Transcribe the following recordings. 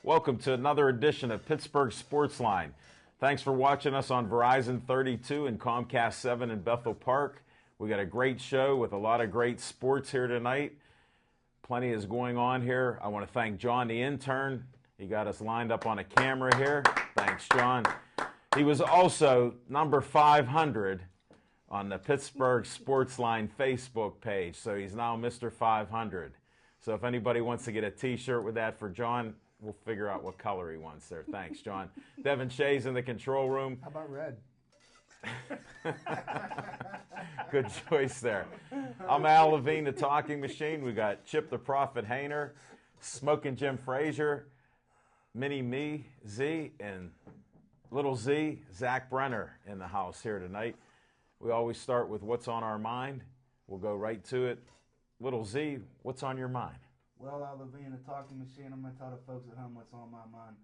Welcome to another edition of Pittsburgh Sportsline. Thanks for watching us on Verizon 32 and Comcast 7 in Bethel Park. We got a great show with a lot of great sports here tonight. Plenty is going on here. I want to thank John, the intern. He got us lined up on a camera here. Thanks, John. He was also number 500 on the Pittsburgh Sportsline Facebook page, so he's now Mr. 500. So if anybody wants to get a T-shirt with that for John, we'll figure out what color he wants there. Thanks, John. Devin Shea's in the control room. How about red? Good choice there. I'm Al Levine, the talking machine. We got Chip the Prophet Hayner, Smoking Jim Frazier, Mini Me, Z, and Little Z, Zach Brenner in the house here tonight. We always start with what's on our mind. We'll go right to it. Little Z, what's on your mind? Well, Al Levine, the talking machine, I'm going to tell the folks at home what's on my mind.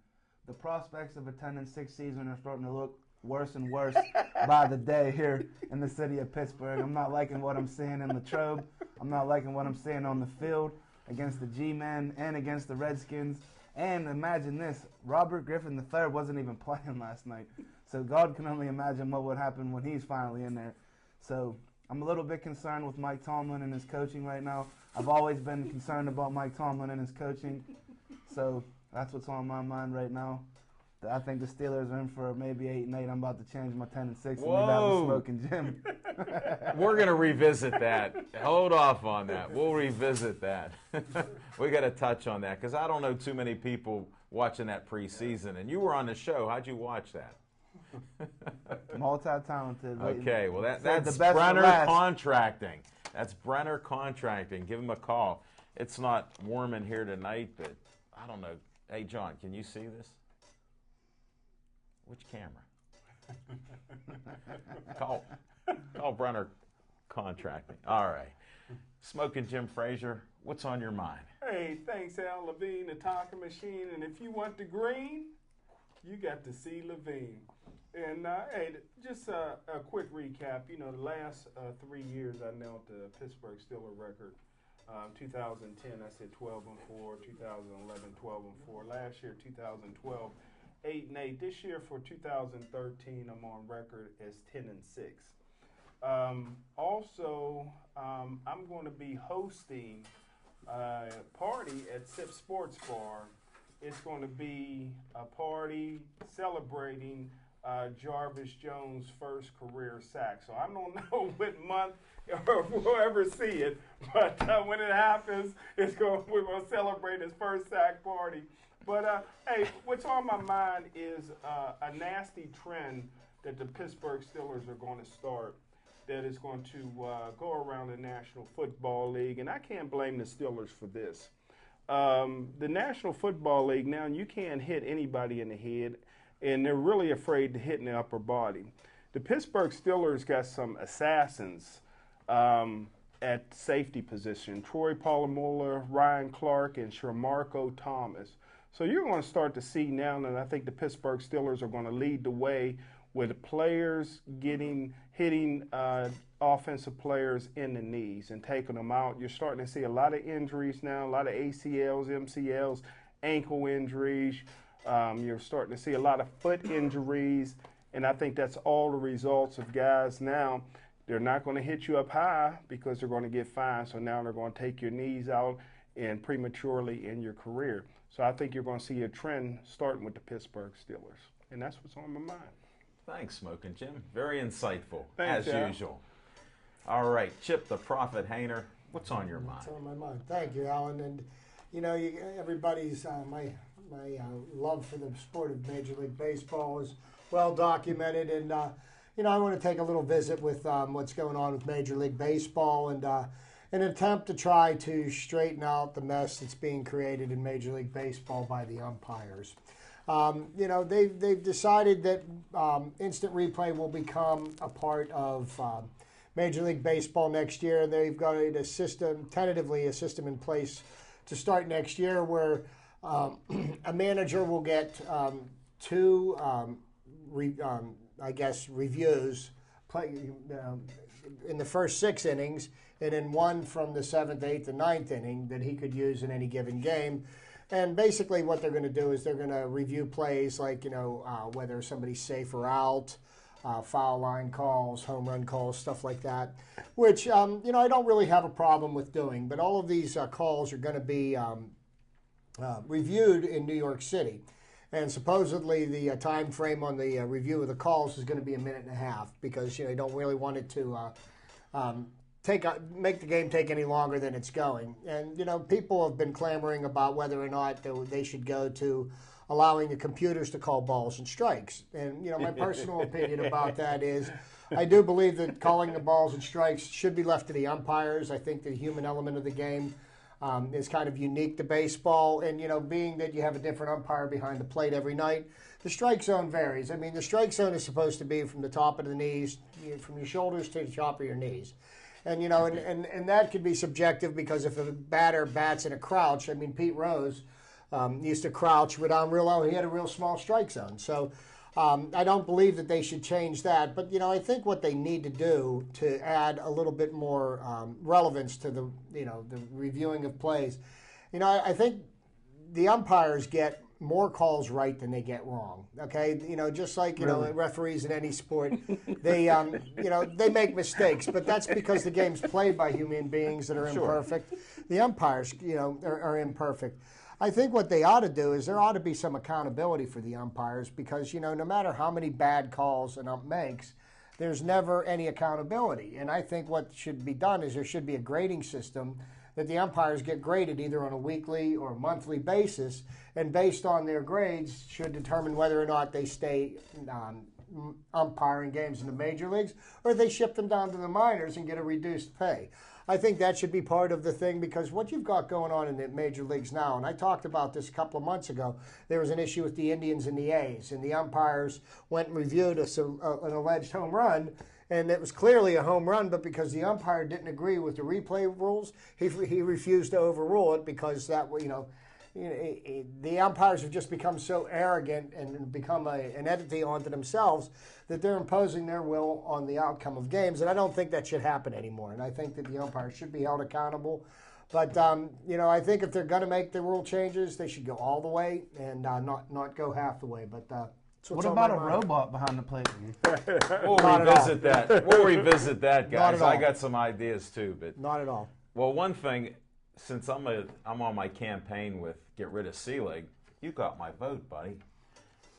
The prospects of a 10-6 season are starting to look worse and worse by the day here in the city of Pittsburgh. I'm not liking what I'm seeing in Latrobe. I'm not liking what I'm seeing on the field against the G-Men and against the Redskins. And imagine this, Robert Griffin III wasn't even playing last night. So God can only imagine what would happen when he's finally in there. So I'm a little bit concerned with Mike Tomlin and his coaching right now. I've always been concerned about Mike Tomlin and his coaching. So that's what's on my mind right now. I think the Steelers are in for maybe 8-8. I'm about to change my 10-6 and leave out with Smoking Jim. We're going to revisit that. Hold off on that. We'll revisit that. We got to touch on that because I don't know too many people watching that preseason. And you were on the show. How'd you watch that? Multi-talented. Okay, well, that's Brenner Contracting. That's Brenner Contracting. Give him a call. It's not warm in here tonight, but I don't know. Hey, John, can you see this? Which camera? Call Brenner Contracting. All right. Smoking Jim Frazier, what's on your mind? Hey, thanks, Al Levine, the talking machine. And if you want the green, you got to see Levine. And, hey, just a quick recap. You know, the last 3 years I knelt the Pittsburgh Steelers record. 2010, I said 12-4. 2011, 12-4. Last year, 2012, 8-8. This year, for 2013, I'm on record as 10-6. Also, I'm going to be hosting a party at Sip Sports Bar. It's going to be a party celebrating Jarvis Jones' first career sack. So I don't know what month or we'll ever see it, but when it happens, we're going to celebrate his first sack party. But, hey, what's on my mind is a nasty trend that the Pittsburgh Steelers are going to start that is going to go around the National Football League, and I can't blame the Steelers for this. The National Football League, now you can't hit anybody in the head, and they're really afraid to hit in the upper body. The Pittsburgh Steelers got some assassins at safety position, Troy Polamalu, Ryan Clark, and Shamarko Thomas. So you're going to start to see now, and I think the Pittsburgh Steelers are going to lead the way with the players hitting offensive players in the knees and taking them out. You're starting to see a lot of injuries now, a lot of ACLs, MCLs, ankle injuries. You're starting to see a lot of foot injuries, and I think that's all the results of guys now. They're not going to hit you up high because they're going to get fined, so now they're going to take your knees out and prematurely in your career. So I think you're going to see a trend starting with the Pittsburgh Steelers, and that's what's on my mind. Thanks, Smoking Jim. Very insightful, Thanks, as Al. usual. All right, Chip the Prophet Hayner, what's on your mind? What's on my mind? Thank you, Alan. And, you know, everybody's, my love for the sport of Major League Baseball is well documented. And, you know, I want to take a little visit with what's going on with Major League Baseball and an attempt to try to straighten out the mess that's being created in Major League Baseball by the umpires. You know, they've decided that instant replay will become a part of Major League Baseball next year. They've got a system, tentatively a system in place to start next year where a manager will get two, reviews in the first 6 innings, and then one from the 7th, 8th, and 9th inning that he could use in any given game. And basically what they're going to do is they're going to review plays like, whether somebody's safe or out, foul line calls, home run calls, stuff like that, which, I don't really have a problem with doing. But all of these calls are going to be reviewed in New York City. And supposedly the time frame on the review of the calls is going to be 1.5 minutes because they don't really want it to make the game take any longer than it's going. And people have been clamoring about whether or not they should go to allowing the computers to call balls and strikes. And my personal opinion about that is I do believe that calling the balls and strikes should be left to the umpires. I think the human element of the game is kind of unique to baseball, and being that you have a different umpire behind the plate every night, the strike zone varies. I mean, the strike zone is supposed to be from the top of the knees, from your shoulders to the top of your knees, and and that could be subjective because if a batter bats in a crouch, I mean, Pete Rose used to crouch down real low. He had a real small strike zone, so. I don't believe that they should change that, but I think what they need to do to add a little bit more relevance to the the reviewing of plays, I think the umpires get more calls right than they get wrong. Okay, just like Really? referees in any sport, they they make mistakes, but that's because the game's played by human beings that are imperfect. The umpires are imperfect. I think what they ought to do is there ought to be some accountability for the umpires because, no matter how many bad calls an ump makes, there's never any accountability. And I think what should be done is there should be a grading system that the umpires get graded either on a weekly or monthly basis, and based on their grades should determine whether or not they stay umpiring games in the major leagues or they ship them down to the minors and get a reduced pay. I think that should be part of the thing because what you've got going on in the major leagues now, and I talked about this a couple of months ago, there was an issue with the Indians and the A's, and the umpires went and reviewed an alleged home run, and it was clearly a home run, but because the umpire didn't agree with the replay rules, he refused to overrule it because that, the umpires have just become so arrogant and become an entity unto themselves that they're imposing their will on the outcome of games, and I don't think that should happen anymore. And I think that the umpires should be held accountable. But I think if they're going to make the rule changes, they should go all the way and not go half the way. But what about a robot behind the plate? We'll revisit that. We'll revisit that, Not guys. at all. I got some ideas too, but not at all. well, one thing, since I'm on my campaign with get rid of Selig, you got my vote, buddy.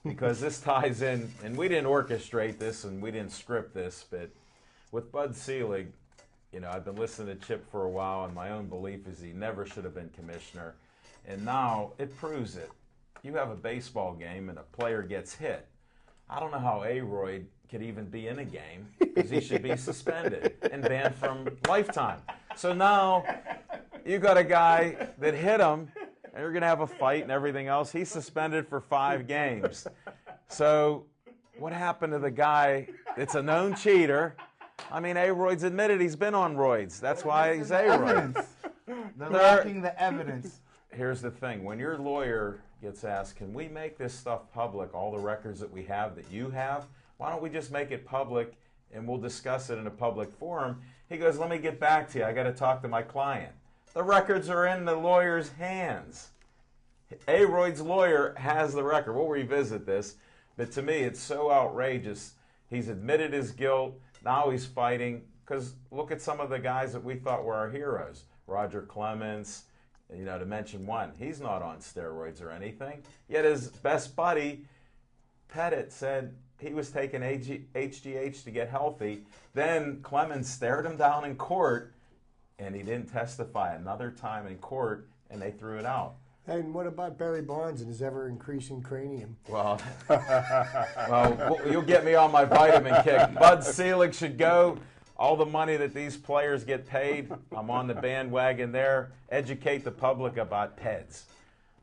Because this ties in, and we didn't orchestrate this and we didn't script this, but with Bud Selig, I've been listening to Chip for a while, and my own belief is he never should have been commissioner. And now it proves it. You have a baseball game and a player gets hit. I don't know how A-Royd could even be in a game because he should be suspended and banned from lifetime. So now you got a guy that hit him, and you're going to have a fight and everything else. He's suspended for 5 games. So what happened to the guy that's a known cheater? I mean, A-Royd's admitted he's been on roids. That's why he's A-Royd. They're lacking the evidence. Here's the thing. When your lawyer gets asked, can we make this stuff public, all the records that we have that you have? Why don't we just make it public and we'll discuss it in a public forum? He goes, let me get back to you. I got to talk to my client. The records are in the lawyer's hands. A-Royd's lawyer has the record. We'll revisit this. But to me, it's so outrageous. He's admitted his guilt. Now he's fighting. Because look at some of the guys that we thought were our heroes. Roger Clemens, to mention one. He's not on steroids or anything. Yet his best buddy, Pettit, said he was taking HGH to get healthy. Then Clemens stared him down in court, and he didn't testify another time in court, and they threw it out. And what about Barry Bonds and his ever-increasing cranium? Well, you'll get me on my vitamin kick. Bud Selig should go. All the money that these players get paid, I'm on the bandwagon there. Educate the public about PEDs.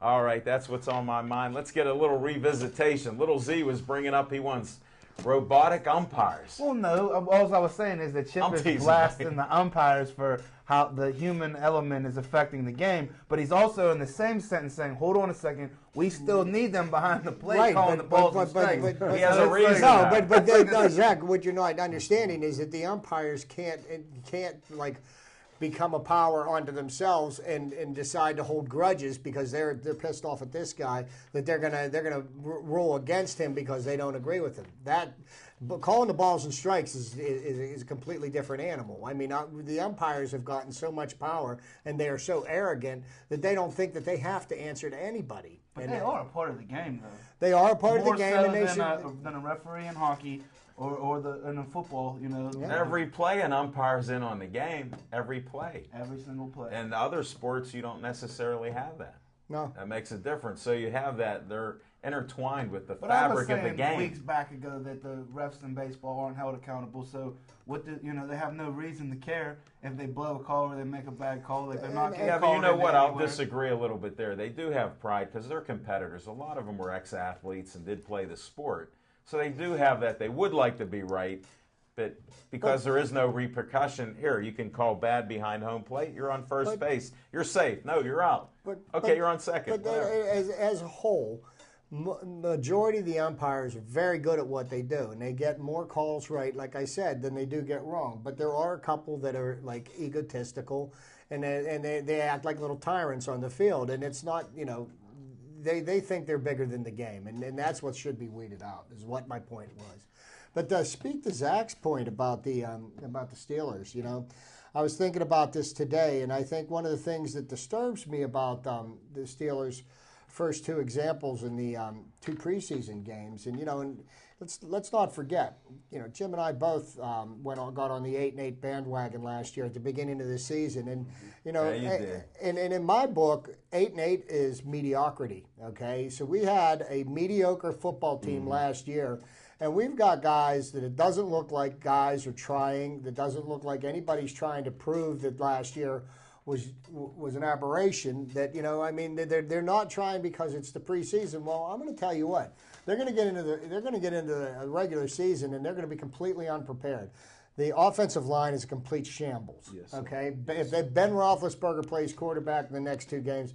All right, that's what's on my mind. Let's get a little revisitation. Little Z was bringing up he wants robotic umpires. Well, no. All I was saying is that Chip I'm is teasing, blasting buddy. the umpires for how the human element is affecting the game, but he's also in the same sentence saying, hold on a second, we still need them behind the plate calling the balls and strikes. He has a reason. No, Zach, what you're not understanding is that the umpires can't like become a power unto themselves and decide to hold grudges because they're pissed off at this guy, that they're gonna rule against him because they don't agree with him. But calling the balls and strikes is a completely different animal. I mean, the umpires have gotten so much power and they are so arrogant that they don't think that they have to answer to anybody. But they are a part of the game, though. They are a part of the More game, so and they than a referee in hockey or in football. You know, Every play an umpire's in on the game. Every play. every single play. And other sports, you don't necessarily have that. No. That makes a difference. So you have that. They're intertwined with the But I was fabric of the saying game. weeks back ago that the refs in baseball aren't held accountable. So they have no reason to care if they blow a call or they make a bad call. Like they're not. Yeah, but you know what? I'll disagree a little bit there. They do have pride because they're competitors. A lot of them were ex-athletes and did play the sport. So they do have that. They would like to be right, but because there is no repercussion, here, you can call bad behind home plate. You're on first base. You're safe. No, you're out. You're on second. But as a whole, majority of the umpires are very good at what they do, and they get more calls right, like I said, than they do get wrong. But there are a couple that are like egotistical, and they act like little tyrants on the field, and it's not, they think they're bigger than the game, and that's what should be weeded out, is what my point was. But speak to Zach's point about the Steelers, I was thinking about this today, and I think one of the things that disturbs me about the Steelers' first two examples in the two preseason games, and let's not forget, Jim and I both got on the 8-8 bandwagon last year at the beginning of the season, and Yeah, you did. and in my book, 8-8 is mediocrity. Okay, so we had a mediocre football team last year. And we've got guys that it doesn't look like guys are trying. That doesn't look like anybody's trying to prove that last year was an aberration. That they're not trying because it's the preseason. Well, I'm going to tell you what, they're going to get into the regular season and they're going to be completely unprepared. The offensive line is a complete shambles. Yes. Okay, if Ben Roethlisberger plays quarterback in the next two games,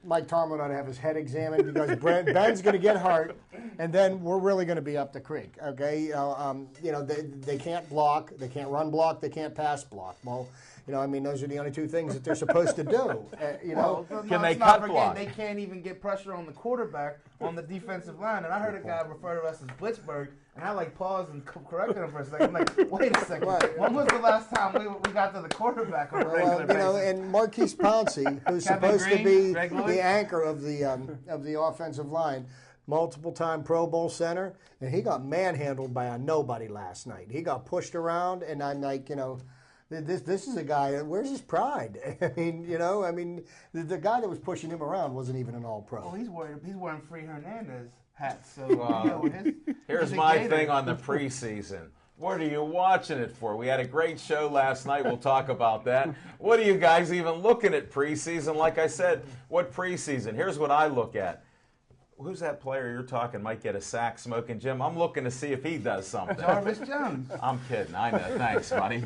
Mike Tomlin ought to have his head examined because Ben's going to get hurt, and then we're really going to be up the creek. Okay, they can't block, they can't run block, they can't pass block. Well, those are the only two things that they're supposed to do. Can they cut block? They can't even get pressure on the quarterback on the defensive line. And I heard a guy refer to us as Blitzburg, and I paused and corrected him for a second. I'm like, wait a second. When was the last time we got to the quarterback on a regular basis? And Marquise Pouncey, who's supposed to be the anchor of the offensive line, multiple-time Pro Bowl center, and he got manhandled by a nobody last night. He got pushed around, and I'm like, this is a guy. Where's his pride? The guy that was pushing him around wasn't even an All-Pro. Well, he's wearing Free Hernandez hats. So here's my thing on the preseason. What are you watching it for? We had a great show last night. We'll talk about that. What are you guys even looking at preseason? Like I said, what preseason? Here's what I look at. Who's that player you're talking might get a sack, Smoking Jim? I'm looking to see if he does something. Jarvis Jones. I'm kidding. I know. Thanks, buddy.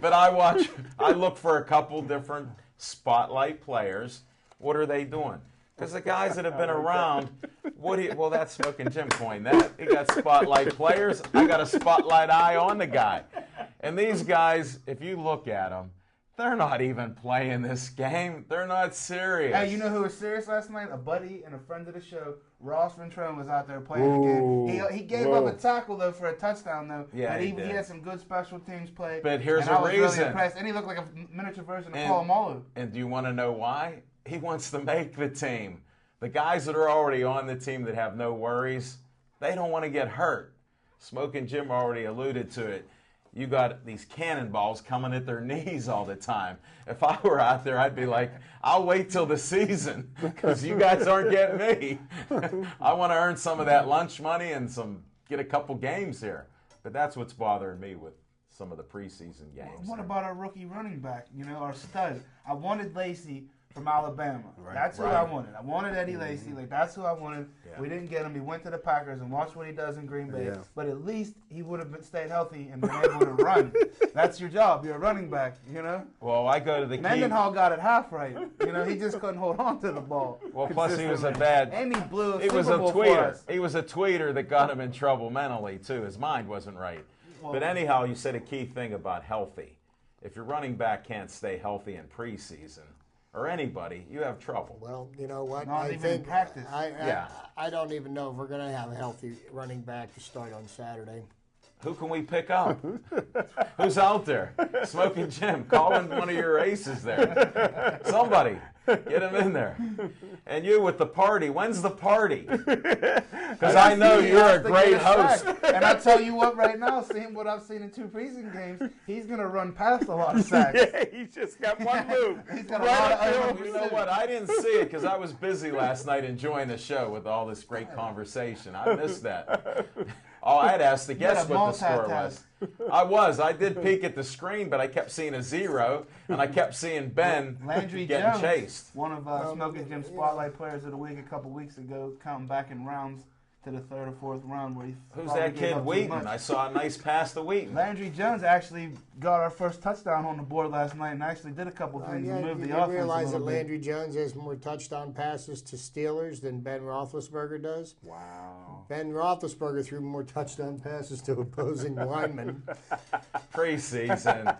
But I look for a couple different spotlight players. What are they doing? Because the guys that have been around, well, that's Smoking Jim coined that. He got spotlight players. I got a spotlight eye on the guy. And these guys, if you look at them, they're not even playing this game. They're not serious. Hey, you know who was serious last night? A buddy and a friend of the show, Ross Ventrone, was out there playing the game. He gave up a tackle, though, for a touchdown, though. Yeah, but he did. had some good special teams play. But here's and a I was reason. Really impressed. And he looked like a miniature version of Polamalu. And do you want to know why? He wants to make the team. The guys that are already on the team that have no worries, they don't want to get hurt. Smoking Jim already alluded to it. You got these cannonballs coming at their knees all the time. If I were out there, I'd be like, I'll wait till the season because you guys aren't getting me. I want to earn some of that lunch money and get a couple games here. But that's what's bothering me with some of the preseason games. What about our rookie running back, our stud? I wanted Lacey from Alabama. Right, That's who I wanted. I wanted Eddie Lacy. That's who I wanted. Yeah. We didn't get him. He went to the Packers and watched what he does in Green Bay. Yeah. But at least he would have stayed healthy and been able to run. That's your job. You're a running back, Well, I go to the Mendenhall got it half right. He just couldn't hold on to the ball. Well, plus he was a bad. And he blew a He was Super a Bowl tweeter. for us. He was a tweeter that got him in trouble mentally too. His mind wasn't right. Well, but anyhow, you said a key thing about healthy. if your running back can't stay healthy in preseason, or anybody, you have trouble. Well, you know what? Not I even think in practice. I don't even know if we're going to have a healthy running back to start on Saturday. Who can we pick up? Who's out there? Smoking Jim, calling one of your aces there. Somebody, get him in there. And you with the party. When's the party? Because I know you're a great host. And I tell you what, right now, seeing what I've seen in 2 preseason games, he's going to run past a lot of sacks. Yeah, he's just got one move. He's got a lot of You know what? I didn't see it because I was busy last night enjoying the show with all this great conversation. I missed that. Oh, I had asked the guests what the score was. I did peek at the screen, but I kept seeing a 0, and I kept seeing Ben Landry getting Jones, chased. one of Smoking Jim's Spotlight Players of the Week a couple weeks ago, counting back in rounds to the 3rd or 4th round where he Who's probably that gave kid, up too Wheaton? much. I saw a nice pass to Wheaton. Landry Jones actually got our first touchdown on the board last night and actually did a couple things to move the offense You realize a that little bit. Landry Jones has more touchdown passes to Steelers than Ben Roethlisberger does? Wow. Ben Roethlisberger threw more touchdown passes to opposing linemen. Preseason.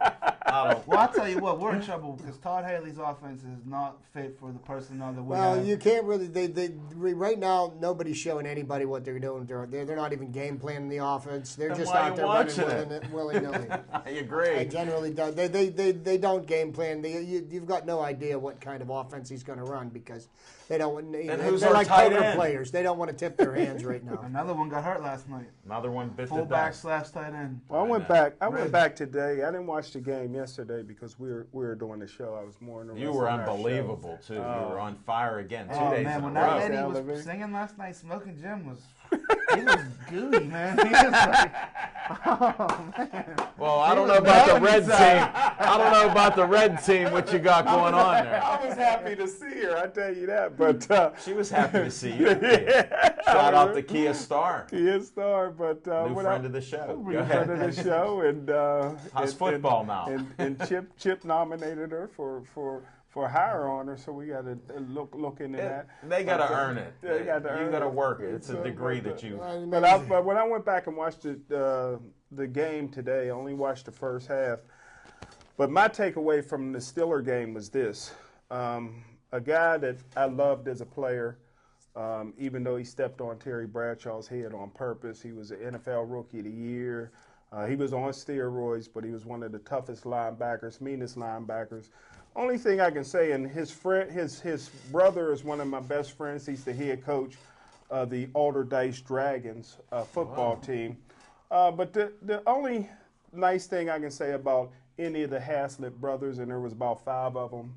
Well, I'll tell you what, we're in trouble because Todd Haley's offense is not fit for the personnel that we Well, have. you can't really. Right now, nobody's showing anybody what they're doing. They're not even game planning the offense. They're Then just why out you there watching running willy nilly. I agree. I generally don't. They don't game plan. You've got no idea what kind of offense he's going to run because they don't. who's They're our like tight poker end? players. They don't want to tip their hands right now. Another one got hurt last night. Another one bit the Fullback dust. / tight end. Well, I went Right. back today. I didn't watch the game yesterday because we were doing the show. I was more interested. You were in our show. unbelievable, too. You were on fire again 2 Oh days man, in a when row. that lady Elevate. was singing last night, Smoking Jim was gooey, man. He was like, oh man. Well, I don't was know about the mad red team. inside. I don't know about the red team, what you got going on there. I was happy to see her. I tell you that. But She was happy to see you. Shout out to Kia Star, he is star. But new when friend of the show. Go in front ahead. of the show, and How's football now? And Chip nominated her for higher honor, so we got to look into that. They got to earn it. They got to You earn got to it. work it. It's a So, degree but, that you. But when I went back and watched the game today, I only watched the first half. But my takeaway from the Steeler game was this: a guy that I loved as a player, even though he stepped on Terry Bradshaw's head on purpose. He was an NFL Rookie of the Year. He was on steroids, but he was one of the toughest linebackers, meanest linebackers. Only thing I can say, and his brother is one of my best friends. He's the head coach of the Alderdice Dragons football team. But the only nice thing I can say about any of the Haslett brothers, and there was about 5 of them,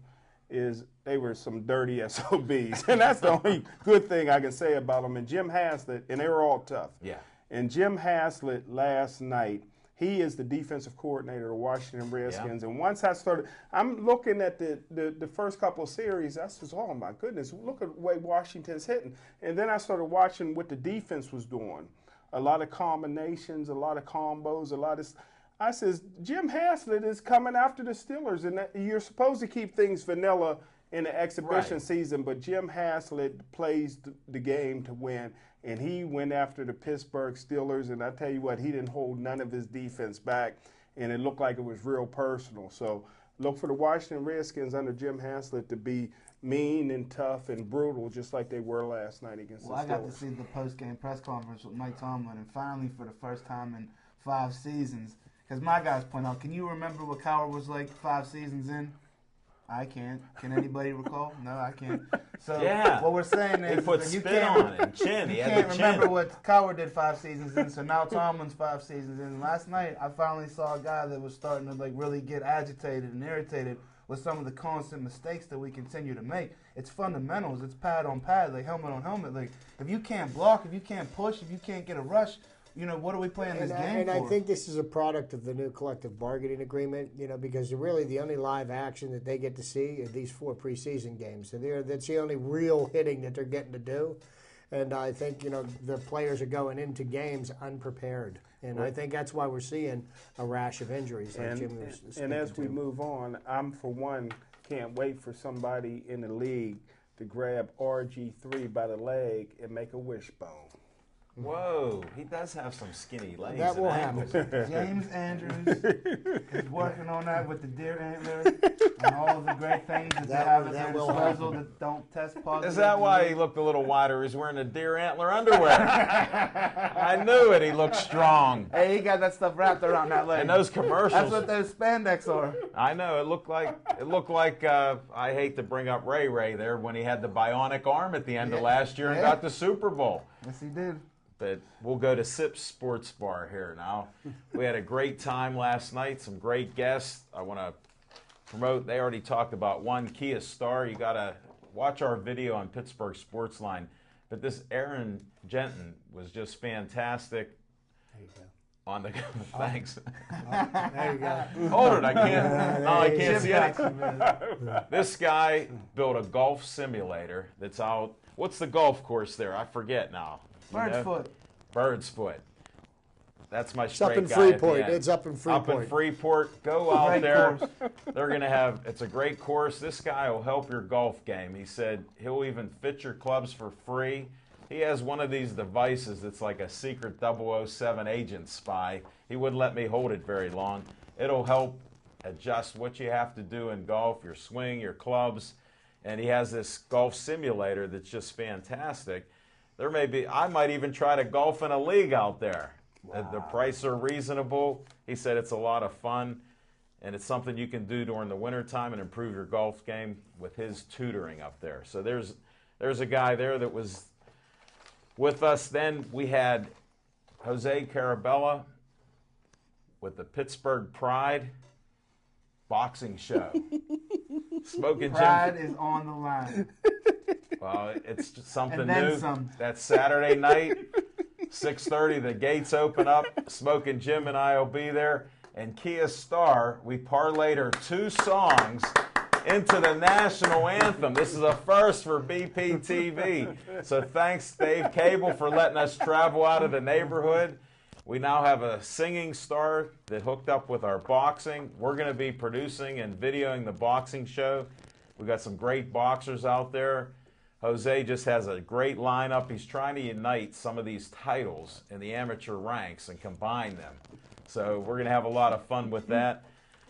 is they were some dirty SOBs. And that's the only good thing I can say about them. And Jim Haslett, and they were all tough. Yeah. And Jim Haslett last night, he is the defensive coordinator of the Washington Redskins. Yeah. And once I started, I'm looking at the first couple of series. I says, oh my goodness, look at the way Washington's hitting. And then I started watching what the defense was doing. A lot of combinations, a lot of combos, a lot of. I says, Jim Haslett is coming after the Steelers, and you're supposed to keep things vanilla in the exhibition season, but Jim Haslett plays the game to win, and he went after the Pittsburgh Steelers, and I tell you what, he didn't hold none of his defense back, and it looked like it was real personal. So look for the Washington Redskins under Jim Haslett to be mean and tough and brutal, just like they were last night against the Steelers. I got to see the post-game press conference with Mike Tomlin, and finally, for the first time in 5 seasons, because my guys point out, can you remember what Cowher was like 5 seasons in? I can't. Can anybody recall? No, I can't. So Yeah. what we're saying He is put that you spit can't, on it and chin. you He had can't the remember chin. what Cowher did 5 seasons in. So now Tomlin's 5 seasons in. And last night, I finally saw a guy that was starting to really get agitated and irritated with some of the constant mistakes that we continue to make. It's fundamentals. It's pad on pad, like helmet on helmet. Like if you can't block, if you can't push, if you can't get a rush, what are we playing this game for? I think this is a product of the new collective bargaining agreement, because really the only live action that they get to see are these 4 preseason games. And that's the only real hitting that they're getting to do. And I think, the players are going into games unprepared. And I think that's why we're seeing a rash of injuries. Like Jim was and as we speaking to. move on, I'm, for one, can't wait for somebody in the league to grab RG3 by the leg and make a wishbone. Whoa, he does have some skinny legs. That and will ankles. happen. James Andrews is working on that with the deer antler and all of the great things that they have at their will disposal happen. that don't test positive. Is that why he looked a little wider? He's wearing a deer antler underwear. I knew it. He looked strong. Hey, he got that stuff wrapped around that leg. And those That's commercials. what those spandex are. I know. It looked like. I hate to bring up Ray there when he had the bionic arm at the end of last year and got the Super Bowl. Yes, he did. But we'll go to Sips Sports Bar here now. We had a great time last night, some great guests. I want to promote, they already talked about one, Kia Star. You got to watch our video on Pittsburgh Sportsline. But this Aaron Genton was just fantastic. There you go. On the thanks. There you go. Hold it, I can't. No, I can't see Got it. you, man. This guy built a golf simulator that's out. What's the golf course there? I forget now. You Bird's know? foot. Bird's Foot. That's my It's up straight in guy at the Freeport. end. It's up in Up in Freeport. Freeport. Go out Great there. course. They're going to have, it's a great course. This guy will help your golf game. He said he'll even fit your clubs for free. He has one of these devices that's like a secret 007 agent spy. He wouldn't let me hold it very long. It'll help adjust what you have to do in golf, your swing, your clubs. And he has this golf simulator that's just fantastic. There may be, I might even try to golf in a league out there. The prices are reasonable. He said it's a lot of fun, and it's something you can do during the wintertime and improve your golf game with his tutoring up there. So there's a guy there that was with us. Then we had Jose Carabella with the Pittsburgh Pride boxing show. Smoking Pride Jim. is on the line. Well, it's just something And then new. some. That's Saturday night, 6:30. The gates open up. Smoking Jim and I will be there. And Kia Star, we parlayed her 2 songs into the national anthem. This is a first for BPTV. So thanks, Dave Cable, for letting us travel out of the neighborhood. We now have a singing star that hooked up with our boxing. We're going to be producing and videoing the boxing show. We've got some great boxers out there. Jose just has a great lineup. He's trying to unite some of these titles in the amateur ranks and combine them. So we're going to have a lot of fun with that.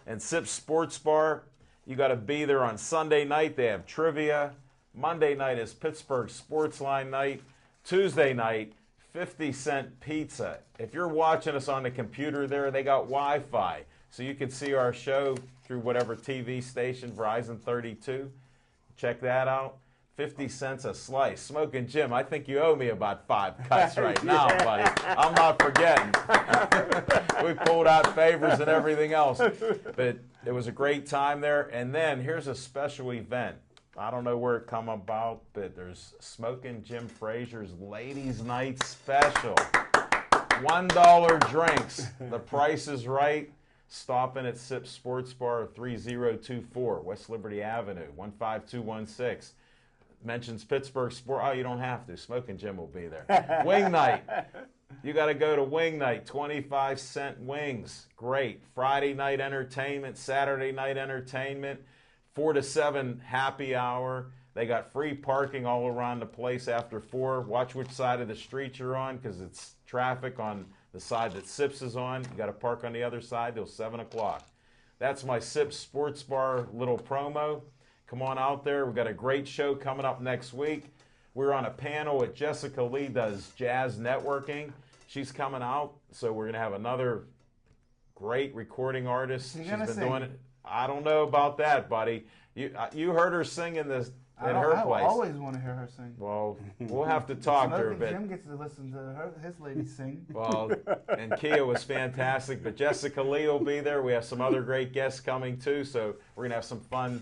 And Sips Sports Bar, you got to be there on Sunday night. They have trivia. Monday night is Pittsburgh Sportsline night. Tuesday night, 50-cent pizza. If you're watching us on the computer there, they got Wi-Fi. So you can see our show through whatever TV station, Verizon 32. Check that out. 50 cents a slice. Smoking Jim, I think you owe me about 5 cuts right now, buddy. I'm not forgetting. We pulled out favors and everything else. But it was a great time there. And then here's a special event. I don't know where it come about, but there's Smoking Jim Frazier's Ladies Night Special. $1 drinks. The price is right. Stopping at Sips Sports Bar, 3024 West Liberty Avenue, 15216. Mentions Pittsburgh Sport. Oh, you don't have to. Smoking Jim will be there. Wing night. You got to go to wing night. 25-cent wings. Great. Friday night entertainment. Saturday night entertainment. 4 to 7 happy hour. They got free parking all around the place after 4. Watch which side of the street you're on because it's traffic on the side that Sips is on. You got to park on the other side till 7 o'clock. That's my Sips Sports Bar little promo. Come on out there. We've got a great show coming up next week. We're on a panel with Jessica Lee does jazz networking. She's coming out, so we're going to have another great recording artist. She's She's gonna been sing. doing it. I don't know about that, buddy. You heard her sing in this at her I place. always want to hear her sing. Well, we'll have to talk to her, Smoking but Jim gets to listen to his lady sing. well, and Kia was fantastic, but Jessica Lee will be there. We have some other great guests coming too, so we're gonna have some fun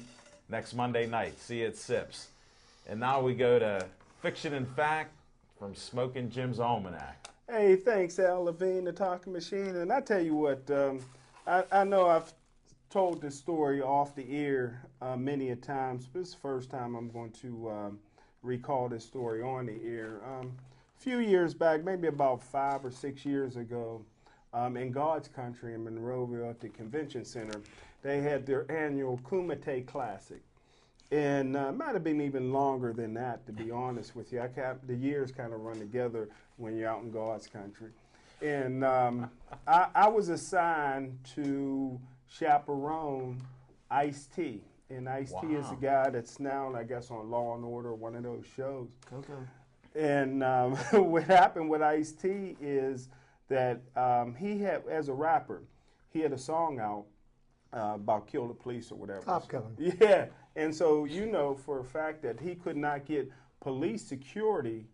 next Monday night. See you at Sips. And now we go to Fiction and Fact from Smoking Jim's Almanac. Hey, thanks, Al Levine, the Talking Machine. And I tell you what, I know I've told this story off the air many a times, but it's the first time I'm going to recall this story on the air. A few years back, maybe about 5 or 6 years ago, in God's country in Monroeville at the Convention Center, they had their annual Kumite Classic. And it might have been even longer than that, to be honest with you. The years kind of run together when you're out in God's country. And I was assigned to chaperone Ice-T. And Ice-T is a guy that's now, I guess, on Law and Order, one of those shows. Coco. And what happened with Ice-T is that he had, as a rapper, he had a song out about kill the police or whatever. Top killing. Yeah. And so you know for a fact that he could not get police security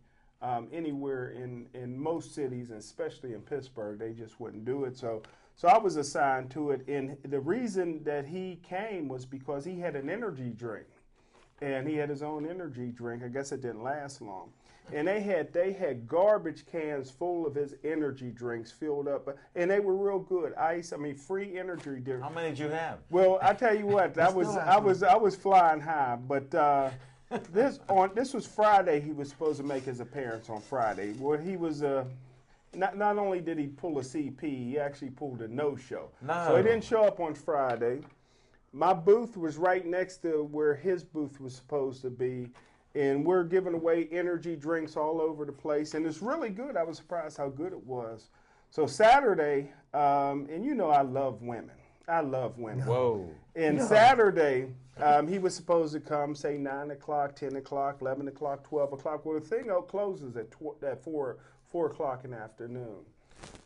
anywhere in most cities, and especially in Pittsburgh. They just wouldn't do it. So I was assigned to it. And the reason that he came was because he had an energy drink. And he had his own energy drink. I guess it didn't last long. And they had garbage cans full of his energy drinks filled up, and they were real good. Free energy drinks. How many did you have? Well, I tell you what, I was flying high, but this was Friday. He was supposed to make his appearance on Friday. Well, he was not only did he pull a CP, he actually pulled a no-show. No. So he didn't show up on Friday. My booth was right next to where his booth was supposed to be. And we're giving away energy drinks all over the place. And it's really good. I was surprised how good it was. So Saturday, and you know I love women. I love women. Whoa. And Saturday, he was supposed to come, say, 9 o'clock, 10 o'clock, 11 o'clock, 12 o'clock. Well, the thing closes at 4 o'clock in the afternoon.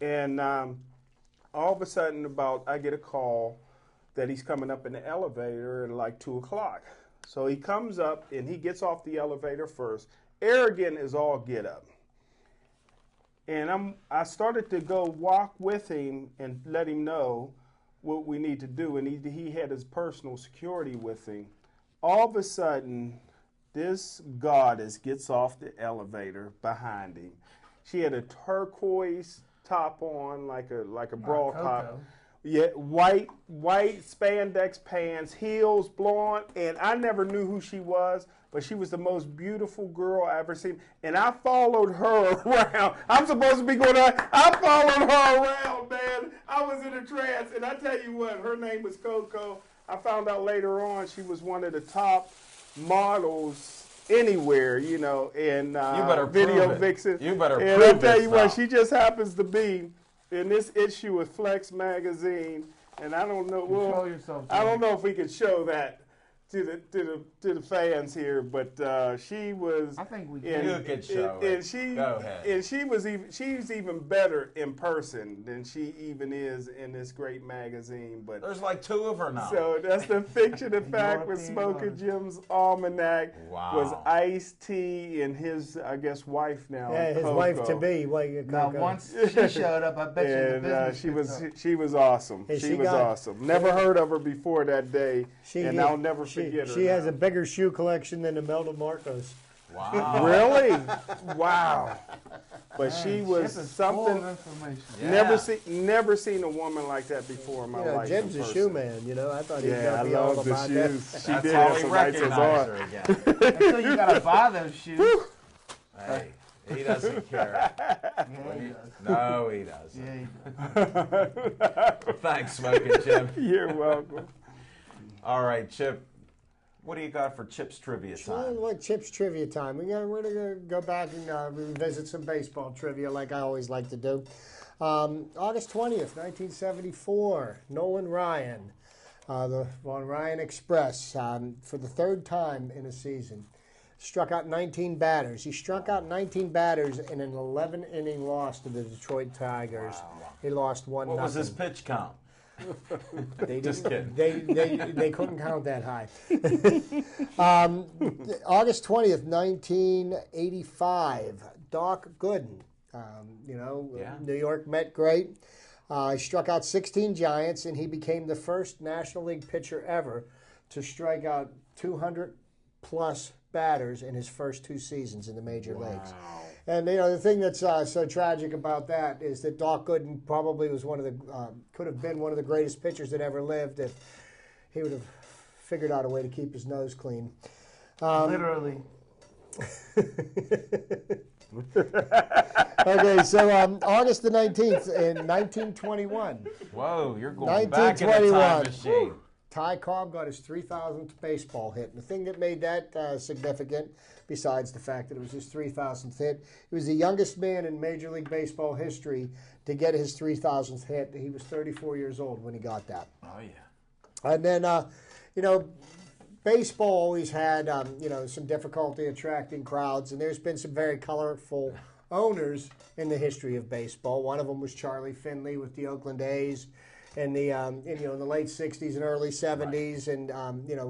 And all of a sudden, I get a call that he's coming up in the elevator at like 2 o'clock. So he comes up and he gets off the elevator first. Arrogant as all get up. And I started to go walk with him and let him know what we need to do. And he had his personal security with him. All of a sudden, this goddess gets off the elevator behind him. She had a turquoise top on, like a bra top. Yeah, white spandex pants, heels, blonde, and I never knew who she was, but she was the most beautiful girl I ever seen. And I followed her around. I'm supposed to be going on. I followed her around, man. I was in a trance, and I tell you what, her name was Coco. I found out later on she was one of the top models anywhere, you know, in Video Vixen. You better prove it. And I tell you what, she just happens to be in this issue of Flex magazine, and I don't know. Show yourself, I don't know if we could show that to the fans here, but she was. I think we can. You could show it. Go ahead. And she's even better in person than she even is in this great magazine. But there's like 2 of her now. So that's the fiction of fact with Smoking Jim's Almanac. Wow. Was Ice-T and his, I guess, wife now. Yeah, his Coco. wife to be. Now, once she showed up, I bet you the business she was awesome. Hey, she was awesome. Never heard of her before that day, and I'll never forget her. She has a bigger shoe collection than Imelda Marcos. Wow. Really? Wow. But she was something. Yeah. Never seen a woman like that before in my life. Jim's a shoe man, you know. I thought he'd I be all love the about shoes. that. She That's did how have we some nice recognize her again. Until you gotta buy those shoes. Hey, he doesn't care. Yeah, he does. No, he doesn't. Yeah, he does. Thanks, Smoking Jim. You're welcome. All right, Chip. What do you got for Chip's trivia time? What Chip's trivia time? We're going to go back and revisit some baseball trivia like I always like to do. August 20th, 1974, Nolan Ryan, the Von Ryan Express, for the 3rd time in a season, struck out 19 batters. He struck out 19 batters in an 11-inning loss to the Detroit Tigers. Wow. He lost 1-0. What was his pitch count? Just kidding. They couldn't count that high. August 20th, 1985, Doc Gooden, New York Met great. He struck out 16 Giants, and he became the first National League pitcher ever to strike out 200-plus batters in his first 2 seasons in the major leagues. And the thing that's so tragic about that is that Doc Gooden probably was could have been one of the greatest pitchers that ever lived if he would have figured out a way to keep his nose clean. Literally. Okay, so August the 19th in 1921. Whoa, you're going back in the time machine. Ty Cobb got his 3,000th baseball hit. And the thing that made that significant, besides the fact that it was his 3,000th hit, he was the youngest man in Major League Baseball history to get his 3,000th hit. He was 34 years old when he got that. Oh, yeah. And then, you know, baseball always had, you know, some difficulty attracting crowds, and there's been some very colorful owners in the history of baseball. One of them was Charlie Finley with the Oakland A's in the in the late '60s and early '70s, and you know,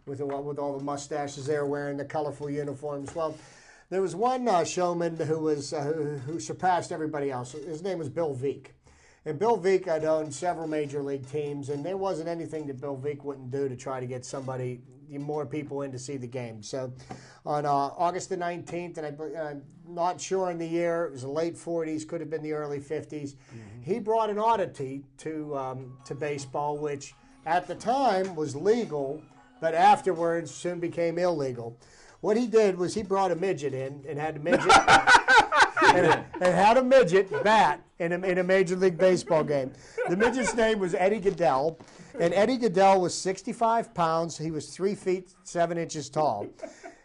with all the mustaches they were wearing, the colorful uniforms. Well, there was one showman who surpassed everybody else. His name was Bill Veeck. And Bill Veeck had owned several major league teams, and there wasn't anything that Bill Veeck wouldn't do to try to get more people in to see the game. So on August the 19th, and I'm not sure in the year, it was the late 40s, could have been the early 50s, he brought an oddity to baseball, which at the time was legal, but afterwards soon became illegal. What he did was he brought a midget in and had a midget... and had a midget bat in a Major League Baseball game. The midget's name was Eddie Goodell, and Eddie Goodell was 65 pounds. He was 3 feet 7 inches tall.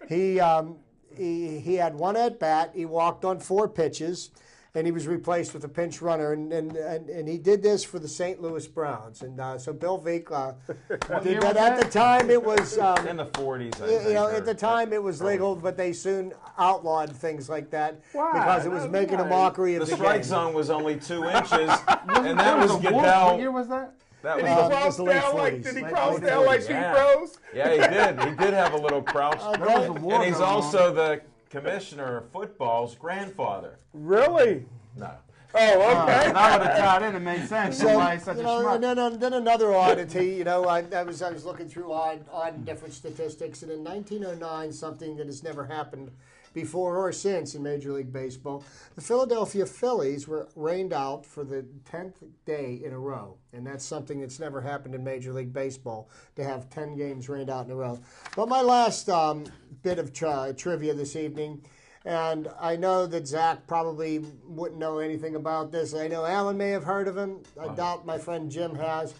He had one at bat. He walked on 4 pitches, and he was replaced with a pinch runner. And he did this for the St. Louis Browns. And so Bill Veeck did that. At the time, it was in the 40s. I think, at the time it was legal, but they soon outlawed things like that because it was making a mockery of the the strike game. zone was only 2 inches, and that was Goodell. What year was that? That Did was he the cross late down like? 40s. Did he Late cross 40s. down like Pete Rose? Yeah, he did. He did have a little crouch. There was a war And he's going on. also the commissioner of football's grandfather. Really? No. Oh, okay. That would have tied in. It made sense. So, Why he's such a you know, schmuck. and then another oddity, you know, I was looking through odd different statistics, and in 1909, something that has never happened before or since in Major League Baseball, the Philadelphia Phillies were rained out for the 10th day in a row, and that's something that's never happened in Major League Baseball, to have 10 games rained out in a row. But my last bit of trivia this evening, and I know that Zach probably wouldn't know anything about this. I know Alan may have heard of him. I doubt my friend Jim has.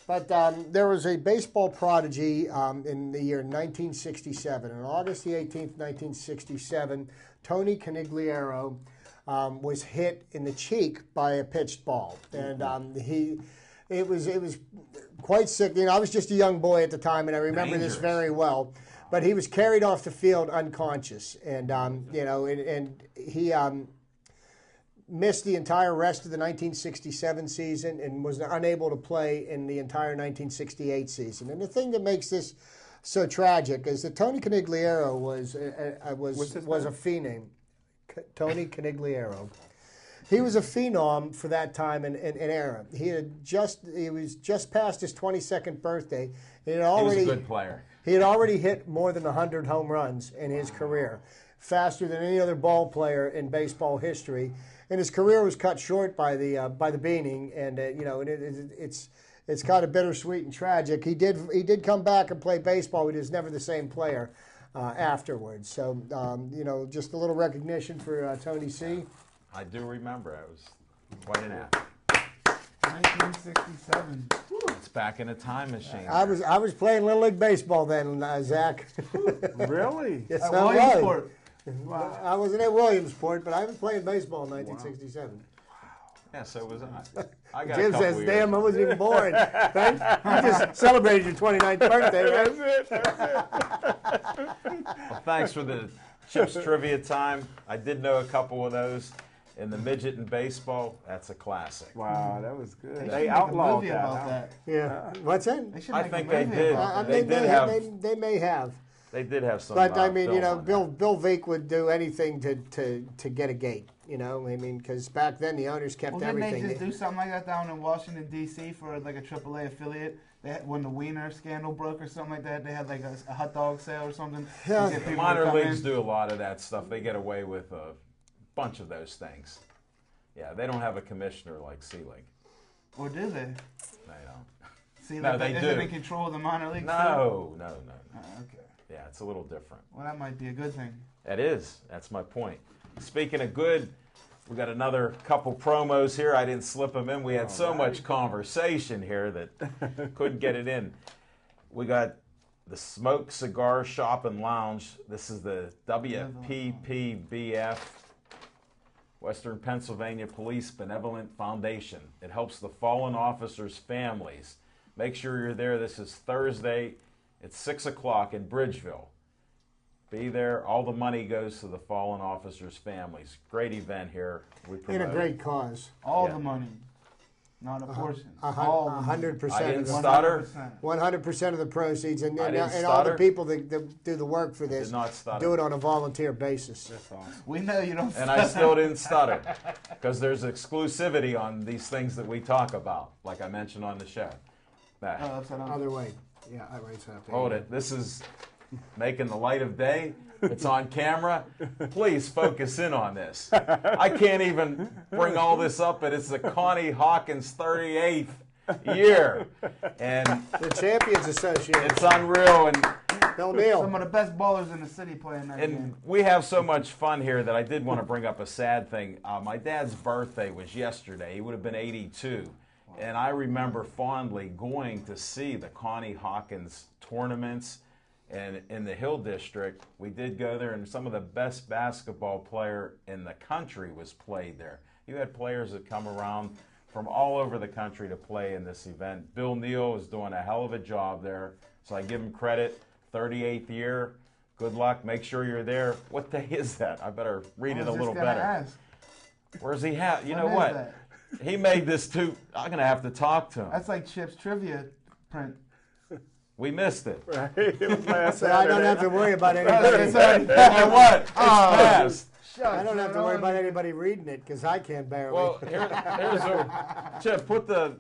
But there was a baseball prodigy in the year 1967. On August the 18th, 1967, Tony Conigliaro was hit in the cheek by a pitched ball. And it was quite sick. You know, I was just a young boy at the time, and I remember this very well. But he was carried off the field unconscious, and you know, and he missed the entire rest of the 1967 season and was unable to play in the entire 1968 season. And the thing that makes this so tragic is that Tony Conigliaro was a phenom. Tony Conigliaro. He was a phenom for that time and era. He was just past his 22nd birthday. He was a good player. He had already hit more than 100 home runs in his career, faster than any other ball player in baseball history. And his career was cut short by the beaning, and you know, it's kind of bittersweet and tragic. He did come back and play baseball, but he was never the same player afterwards. So you know, just a little recognition for Tony C. I do remember. It was quite an act. 1967. It's back in a time machine. I was playing Little League Baseball then, Zach. Really? Yes, At I was. Williamsport. I wasn't at Williamsport, but I was playing baseball in 1967. Yeah, so was I. I got a Jim couple says, years. damn, I wasn't even born. Thanks. You just celebrated your 29th birthday, right? That's it. Well, thanks for the Chips trivia time. I did know a couple of those. In the midget and baseball, that's a classic. Wow, that was good. They should They make a outlawed movie that. about huh? that. Yeah. What's that? They should I make think a they movie did. about They did have. They may have. They did have some. But I mean, you film know, on Bill Veeck would do anything to get a gate. You know, I mean, because back then the owners kept Well, didn't everything. they just do something like that down in Washington, D.C. for like a AAA affiliate? They had, when the Wiener scandal broke or something like that, they had like a hot dog sale or something. Yeah. To get The people to minor come leagues in. do a lot of that stuff. They get away with a bunch of those things. Yeah, they don't have a commissioner like Sea League. Or do they? They don't. See, No, like, they is do. it in control of the minor leagues? No. Okay. Yeah, it's a little different. Well, that might be a good thing. That is. That's my point. Speaking of good, We got another couple promos here. I didn't slip them in. We had so much conversation here that couldn't get it in. We got the Smoke Cigar Shop and Lounge. This is the WPPBF, Western Pennsylvania Police Benevolent Foundation. It helps the fallen officers' families. Make sure you're there. This is Thursday. It's 6 o'clock in Bridgeville. Be there. All the money goes to the fallen officers' families. Great event here. We In a great cause. All Yeah. the money, not a portion. 100%. I didn't of the, stutter. 100% of the proceeds, and I didn't all the stutter. people that do the work for this Did not stutter. do it on a volunteer basis. We know you don't. And I still didn't stutter because there's exclusivity on these things that we talk about, like I mentioned on the show. Nah, Upside down. Other way. Yeah, I raise up. hold it. This is making the light of day. It's on camera. Please focus in on this. I can't even bring all this up, but it's the Connie Hawkins 38th year. And The Champions Association. it's unreal. And Bill Neal. Some of the best ballers in the city playing that And game. we have so much fun here that I did want to bring up a sad thing. My dad's birthday was yesterday. He would have been 82. And I remember fondly going to see the Connie Hawkins tournaments. And in the Hill District, we did go there, and some of the best basketball player in the country was played there. You had players that come around from all over the country to play in this event. Bill Neal is doing a hell of a job there, so I give him credit. 38th year. Good luck. Make sure you're there. What day is that? I better read it a little better. Ask. Where's he at? You know When is what? that? He made this too. I'm going to have to talk to him. That's like Chip's trivia print. We missed it. It was last So I don't have to Saturday. worry about anybody. It's already You know what? It's past. I don't have to worry about anybody reading it because I can barely. Well, here's a Chip. Put the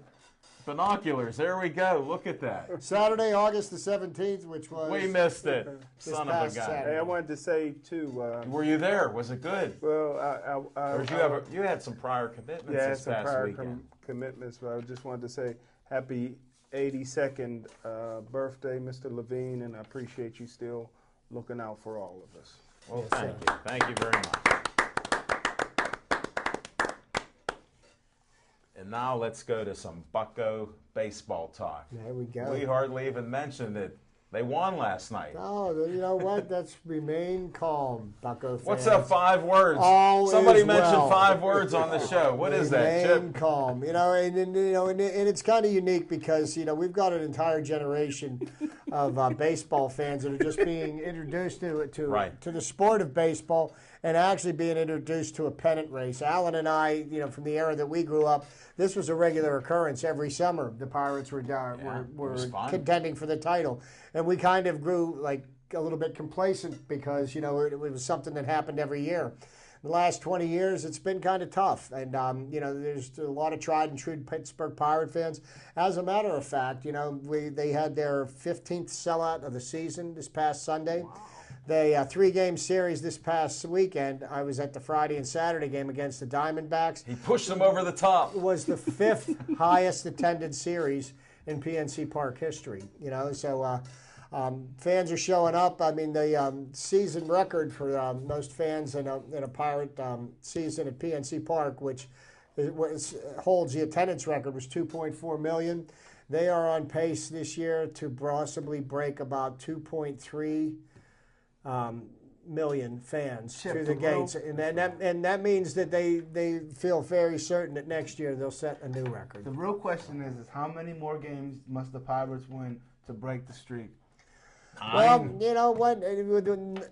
binoculars. There we go. Look at that. Saturday, August the 17th, which was We missed it. Son of a past gun. Saturday. Hey, I wanted to say too. Were you there? Was it good? Well, Or did you have you had some prior commitments yeah, this some past prior weekend? commitments, but I just wanted to say happy 82nd birthday, Mr. Levine, and I appreciate you still looking out for all of us. Well, Yes, thank you. Thank you very much. And now let's go to some Bucko baseball talk. There we go. We hardly even mentioned it. They won last night. Oh, you know what? That's remain calm, Bucko fans. What's that 5 words? All Somebody is mentioned well. 5 words on the show. What is that, Remain Chip? calm. You know, and it's kind of unique because we've got an entire generation of baseball fans that are just being introduced Right. to the sport of baseball and actually being introduced to a pennant race. Alan and I, from the era that we grew up, this was a regular occurrence every summer. The Pirates were it was fun. contending for the title, and we kind of grew like a little bit complacent because it was something that happened every year. The last 20 years, it's been kind of tough, and there's a lot of tried and true Pittsburgh Pirate fans. As a matter of fact, they had their 15th sellout of the season this past Sunday. Wow. The 3-game series this past weekend, I was at the Friday and Saturday game against the Diamondbacks. He pushed them over the top. It was the 5th highest attended series in PNC Park history. So fans are showing up. I mean, the season record for most fans in a Pirate season at PNC Park, which holds the attendance record, was 2.4 million. They are on pace this year to possibly break about 2.3 million fans Chip to the gates, and that means that they feel very certain that next year they'll set a new record. The real question is how many more games must the Pirates win to break the streak? Well, you know what,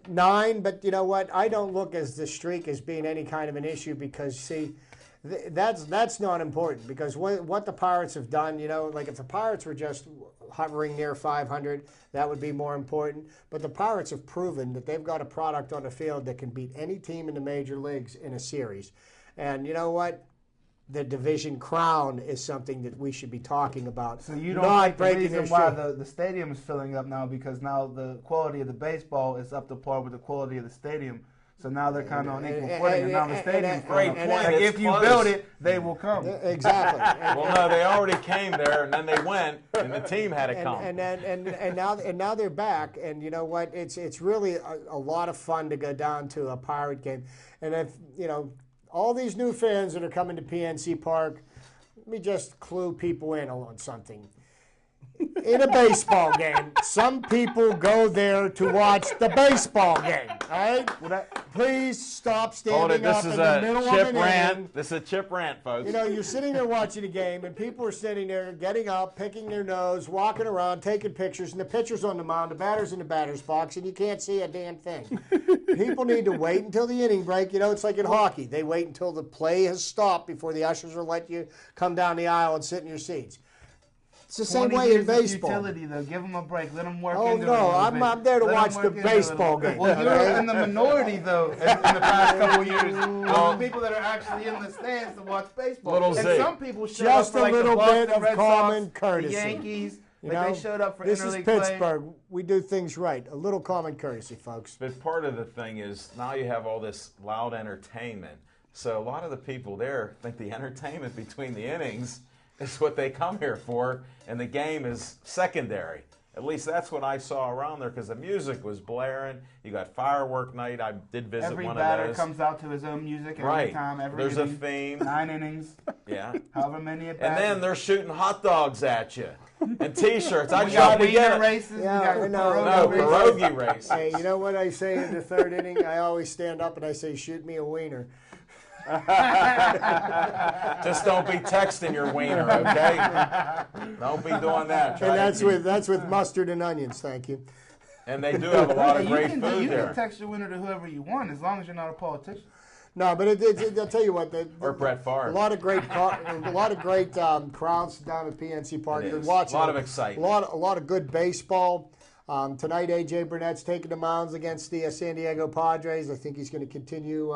9, but you know what, I don't look as the streak as being any kind of an issue because, see, that's not important because what the Pirates have done, like if the Pirates were just hovering near 500, that would be more important. But the Pirates have proven that they've got a product on the field that can beat any team in the major leagues in a series. And you know what? The division crown is something that we should be talking about. So you don't not think the breaking reason why the stadium is filling up now because now the quality of the baseball is up to par with the quality of the stadium. So now they're kind of on equal footing, and now the stadium's great filling up. point. Like It's if you close. build it, they will come. Exactly. Well, no, they already came there, and then they went, and the team had to come. And now they're back, and you know what? It's really a lot of fun to go down to a Pirate game, and if all these new fans that are coming to PNC Park, let me just clue people in on something. In a baseball game, some people go there to watch the baseball game. All right? Please stop standing up in the middle of an inning. This is a chip rant, folks. You know, you're sitting there watching a game, and people are sitting there, getting up, picking their nose, walking around, taking pictures, and the pitcher's on the mound, the batter's in the batter's box, and you can't see a damn thing. People need to wait until the inning break. You know, it's like in hockey. They wait until the play has stopped before the ushers will let you come down the aisle and sit in your seats. It's the same way in baseball. Utility, though. Give them a break. Let them work Oh, into it. no, I'm there to watch the baseball game. Well, you're in the minority, though, in the past couple of years. Of people that are actually in the stands to watch baseball. Little and Z. some people show Just up for a like little the Boston bit of Red common Sox, courtesy. the Yankees. You Like know, they showed up for this is interleague play. Pittsburgh. We do things right. A little common courtesy, folks. But part of the thing is now you have all this loud entertainment. So a lot of the people there think the entertainment between the innings is what they come here for, and the game is secondary. At least that's what I saw around there, because the music was blaring. You got firework night. I did visit Every one batter of those. comes out to his own music every Right. time. Every There's inning, a theme. 9 innings, Yeah. however many at And bat. then they're shooting hot dogs at you and T-shirts. I we tried got to get wiener it. races. Yeah, we got I know. No, pierogi races. pierogi races. Hey, you know what I say in the third inning? I always stand up and I say, shoot me a wiener. Just don't be texting your wiener, okay? Don't be doing that. Try And to that's with mustard and onions, thank you. And they do have a lot of You great can food there. text your winner to whoever you want as long as you're not a politician. No, but I'll tell you what. Or Brett Favre. A lot of great crowds down at PNC Park. It You're is. watching A lot of excitement. A lot of good baseball. Tonight, A.J. Burnett's taking the mounds against the San Diego Padres. I think he's going to continue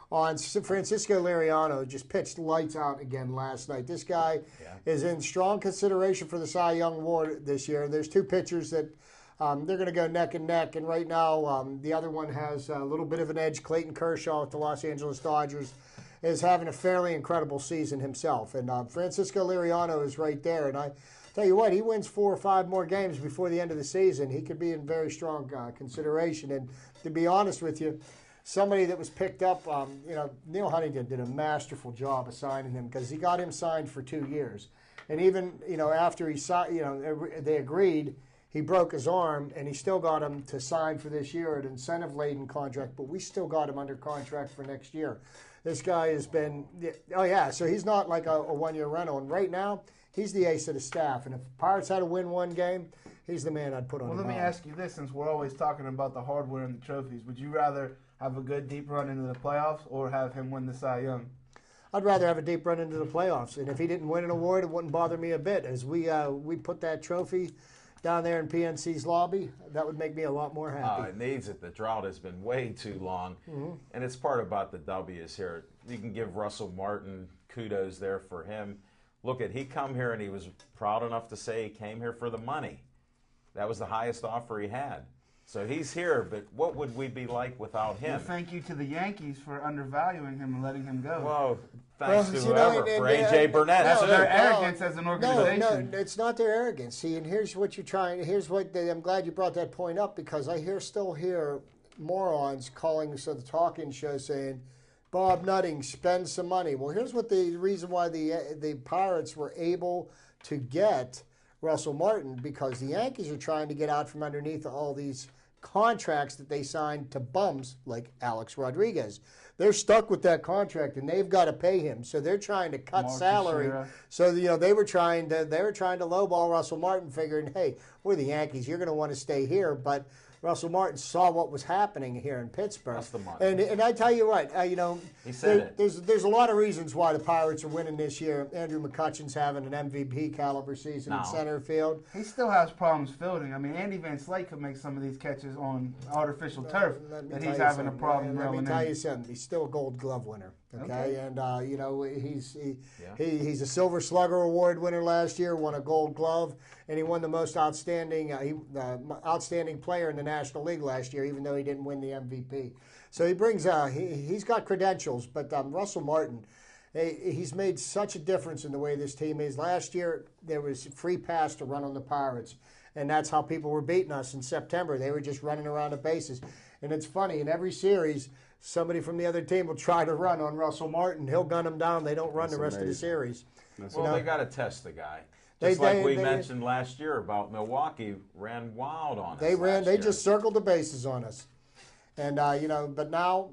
on. Francisco Liriano just pitched lights out again last night. This guy is in strong consideration for the Cy Young Award this year. There's two pitchers that they're going to go neck and neck, and right now the other one has a little bit of an edge. Clayton Kershaw with the Los Angeles Dodgers is having a fairly incredible season himself, and Francisco Liriano is right there. And I tell you what, he wins 4 or 5 more games before the end of the season, he could be in very strong consideration. And to be honest with you, somebody that was picked up, Neil Huntington did a masterful job of signing him because he got him signed for 2 years. And even, after he signed, they agreed, he broke his arm, and he still got him to sign for this year, an incentive-laden contract, but we still got him under contract for next year. This guy has been, so he's not like a one-year rental. And right now, he's the ace of the staff. And if Pirates had to win one game, he's the man I'd put on the mound. Let me ask you this, since we're always talking about the hardware and the trophies. Would you rather have a good deep run into the playoffs or have him win the Cy Young? I'd rather have a deep run into the playoffs. And if he didn't win an award, it wouldn't bother me a bit. As we put that trophy down there in PNC's lobby, that would make me a lot more happy. It needs it. The drought has been way too long. Mm-hmm. And it's part about the W's here. You can give Russell Martin kudos there for him. Look, he come here and he was proud enough to say he came here for the money. That was the highest offer he had. So he's here, but what would we be like without him? Well, thank you to the Yankees for undervaluing him and letting him go. Well, thanks to you know, whoever, and for A.J. Burnett. That's too. their arrogance as an organization. No, it's not their arrogance. See, and here's what you're trying. I'm glad you brought that point up because I still hear morons calling the talking show saying, Bob Nutting, spend some money. Well, here's what the reason why the Pirates were able to get Russell Martin, because the Yankees are trying to get out from underneath all these contracts that they signed to bums like Alex Rodriguez. They're stuck with that contract and they've got to pay him, so they're trying to cut Marcus salary. Scherzer. So they were trying to lowball Russell Martin, figuring, hey, we're the Yankees, you're going to want to stay here, but Russell Martin saw what was happening here in Pittsburgh. That's the money. And I tell you what, He said there's a lot of reasons why the Pirates are winning this year. Andrew McCutchen's having an MVP caliber season in center field. He still has problems fielding. I mean, Andy Van Slyke could make some of these catches on artificial turf that he's having a problem Let me reeling tell in. you something. He's still a Gold Glove winner. Okay? And Yeah. he's a Silver Slugger Award winner last year. Won a Gold Glove, and he won the most outstanding outstanding player in the National League last year, even though he didn't win the MVP. So he brings he's got credentials. But Russell Martin, he's made such a difference in the way this team is. Last year there was free pass to run on the Pirates. And that's how people were beating us in September. They were just running around the bases. And it's funny, in every series, somebody from the other team will try to run on Russell Martin. He'll gun him down. They don't run the rest of the series. Well, they got to test the guy. Just like we mentioned last year about Milwaukee ran wild on us. They just circled the bases on us. And, but now,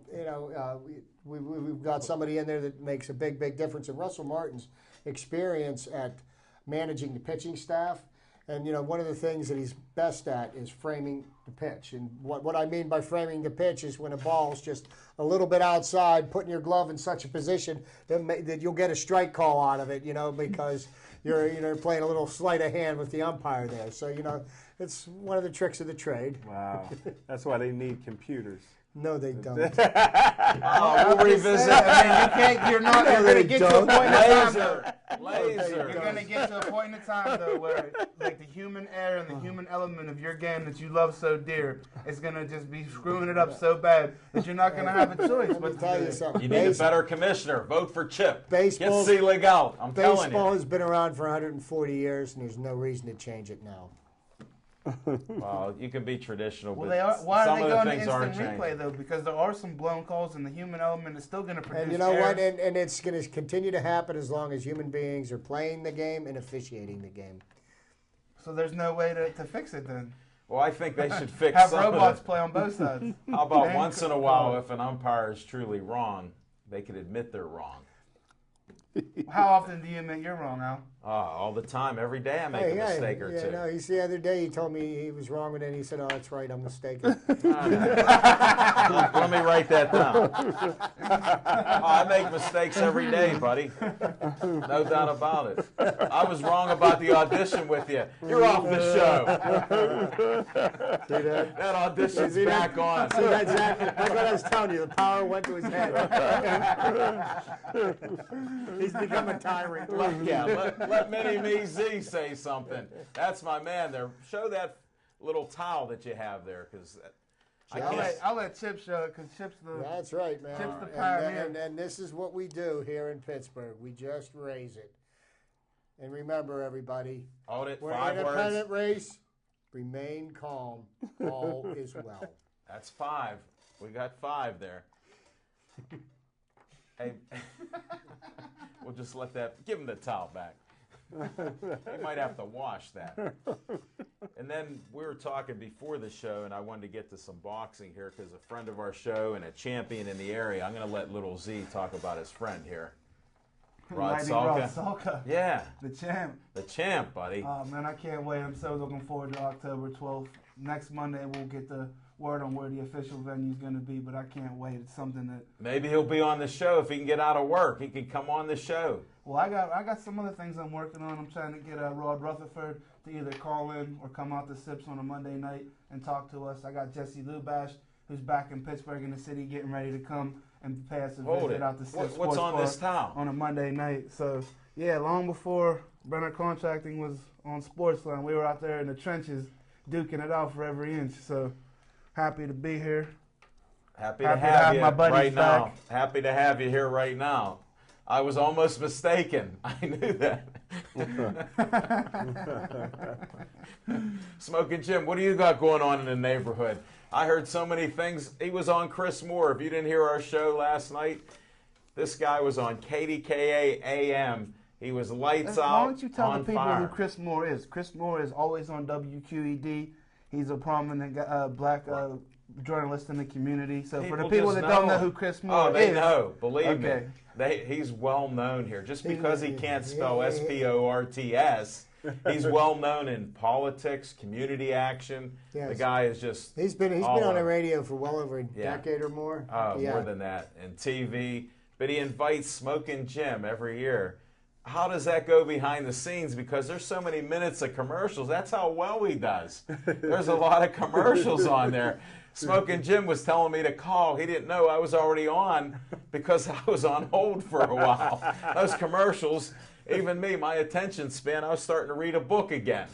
we've got somebody in there that makes a big, big difference. And Russell Martin's experience at managing the pitching staff. And, one of the things that he's best at is framing the pitch. And what I mean by framing the pitch is when a ball's just a little bit outside, putting your glove in such a position that you'll get a strike call out of it, because you're playing a little sleight of hand with the umpire there. So, it's one of the tricks of the trade. Wow. That's why they need computers. No, they don't. We'll revisit. You're going to get to a point in time, though. Laser. You're going to get to a point in time, though, where like the human error and the human element of your game that you love so dear is going to just be screwing it up so bad that you're not going to have a choice. Let me tell you something. You need a better commissioner. Vote for Chip. Get Baseball Selig. I'm telling you. Baseball has been around for 140 years, and there's no reason to change it now. Well, you can be traditional, Well, but why some are they of the going to things are instant replay, changing. though? Because there are some blown calls, and the human element is still going to produce And you know errors. what? And it's going to continue to happen as long as human beings are playing the game and officiating the game. So there's no way to fix it then. Well, I think they should fix Have some robots of play on both sides. it. How about Then once in a call while, it. if an umpire is truly wrong, they could admit they're wrong. How often do you admit you're wrong, Al? All the time, every day I make a mistake or two. No, the other day he told me he was wrong, and then he said, "Oh, that's right, I'm mistaken." Let me write that down. I make mistakes every day, buddy. No doubt about it. I was wrong about the audition with you. You're off the show. See that? That audition's back on. See, that's what I was telling you. The power went to his head. He's become a tyrant. Let Mini Me Z say something. That's my man there. Show that little towel that you have there, because I'll let Chip show it, because Chip's the... That's right, man. Chip's the pioneer. And this is what we do here in Pittsburgh. We just raise it. And remember, everybody, hold it. we're 5 an independent words. race. Remain calm. All is well. That's 5. We got 5 there. Hey, we'll just let that. Give him the towel back. You might have to wash that. And then we were talking before the show, and I wanted to get to some boxing here because a friend of our show and a champion in the area. I'm going to let Little Z talk about his friend here. Rod Lightning Rod Salka. Salka. Yeah, The champ. the champ, buddy. Oh, man, I can't wait. I'm so looking forward to October 12th. Next Monday, we'll get the word on where the official venue is going to be, but I can't wait. It's something that... Maybe he'll be on the show if he can get out of work. He can come on the show. Well, I got some other things I'm working on. I'm trying to get Rod Rutherford to either call in or come out to Sips on a Monday night and talk to us. I got Jesse Lubash, who's back in Pittsburgh in the city, getting ready to come and pay us a Hold visit it. out to Sips What's Sports on Bar this towel? on a Monday night. So, yeah, long before Brenner Contracting was on Sportsline, we were out there in the trenches duking it out for every inch. So, happy to be here. Happy Happy to to have have you my buddies right now. back. Happy to have you here right now. I was almost mistaken. I knew that. Smoking Jim, what do you got going on in the neighborhood? I heard so many things. He was on Chris Moore. If you didn't hear our show last night, this guy was on KDKA AM. He was lights out, Why don't you tell the on people fire. who Chris Moore is? Chris Moore is always on WQED. He's a prominent black journalist in the community. So for the people just that don't know who Chris Moore oh, they is, know. Believe Okay. me. He's well known here. Just because he can't spell SPORTS, he's well known in politics, community action. Yes. The guy is just He's been all on the over. radio for well over a decade or more. More than that, and TV. But he invites Smoking Jim every year. How does that go behind the scenes? Because there's so many minutes of commercials. That's how well he does. There's a lot of commercials on there. Smoking Jim was telling me to call. He didn't know I was already on because I was on hold for a while. Those commercials, even me, my attention span, I was starting to read a book again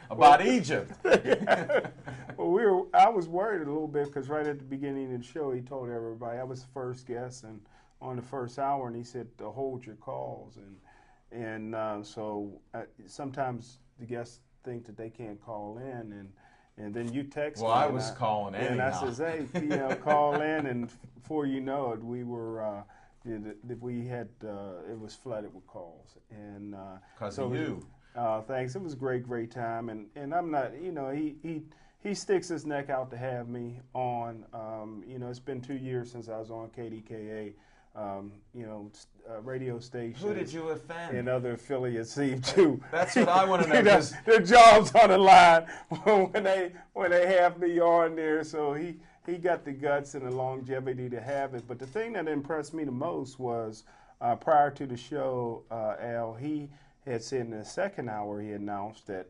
about Egypt. Well, I was worried a little bit because right at the beginning of the show, he told everybody I was the first guest and on the first hour, and he said to hold your calls, and so sometimes the guests think that they can't call in, And then you text Well, me. I was calling And I anyhow. says, hey, call in. And before you know it, we were, it was flooded with calls. And Because of you. thanks. It was a great time. And I'm not, he sticks his neck out to have me on. It's been 2 years since I was on KDKA. Radio stations. Who did you offend? And other affiliates seem to. That's what I want to know. Their jobs on the line when they have me on there. So he got the guts and the longevity to have it. But the thing that impressed me the most was prior to the show, Al, he had said in the second hour he announced that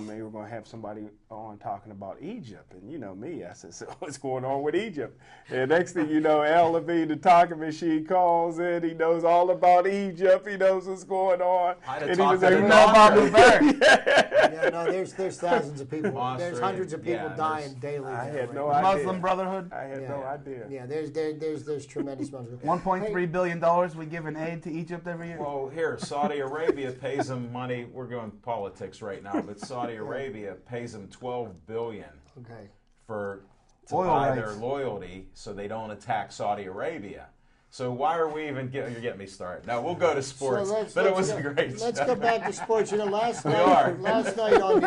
they were going to have somebody on talking about Egypt. And you know me, I said, so what's going on with Egypt? And next thing you know, Al Levine, the talking machine, calls in. He knows all about Egypt. He knows what's going on. I'd have And talked to like, the "No, doctor." Yeah, no, there's thousands of people. Monster, There's hundreds of people yeah, dying daily. I that had way. no idea. Muslim Brotherhood. I had no idea. Yeah, there's tremendous amounts of $1.3 billion we give in aid to Egypt every year. Well, here, Saudi Arabia pays them money. We're going politics right now, but Saudi Arabia pays them $12 billion Okay. to Oil buy rights. their loyalty so they don't attack Saudi Arabia. So why are we even you're getting me started. Now we'll go to sports, but it was a great Let's show. go back to sports. Last We are. night on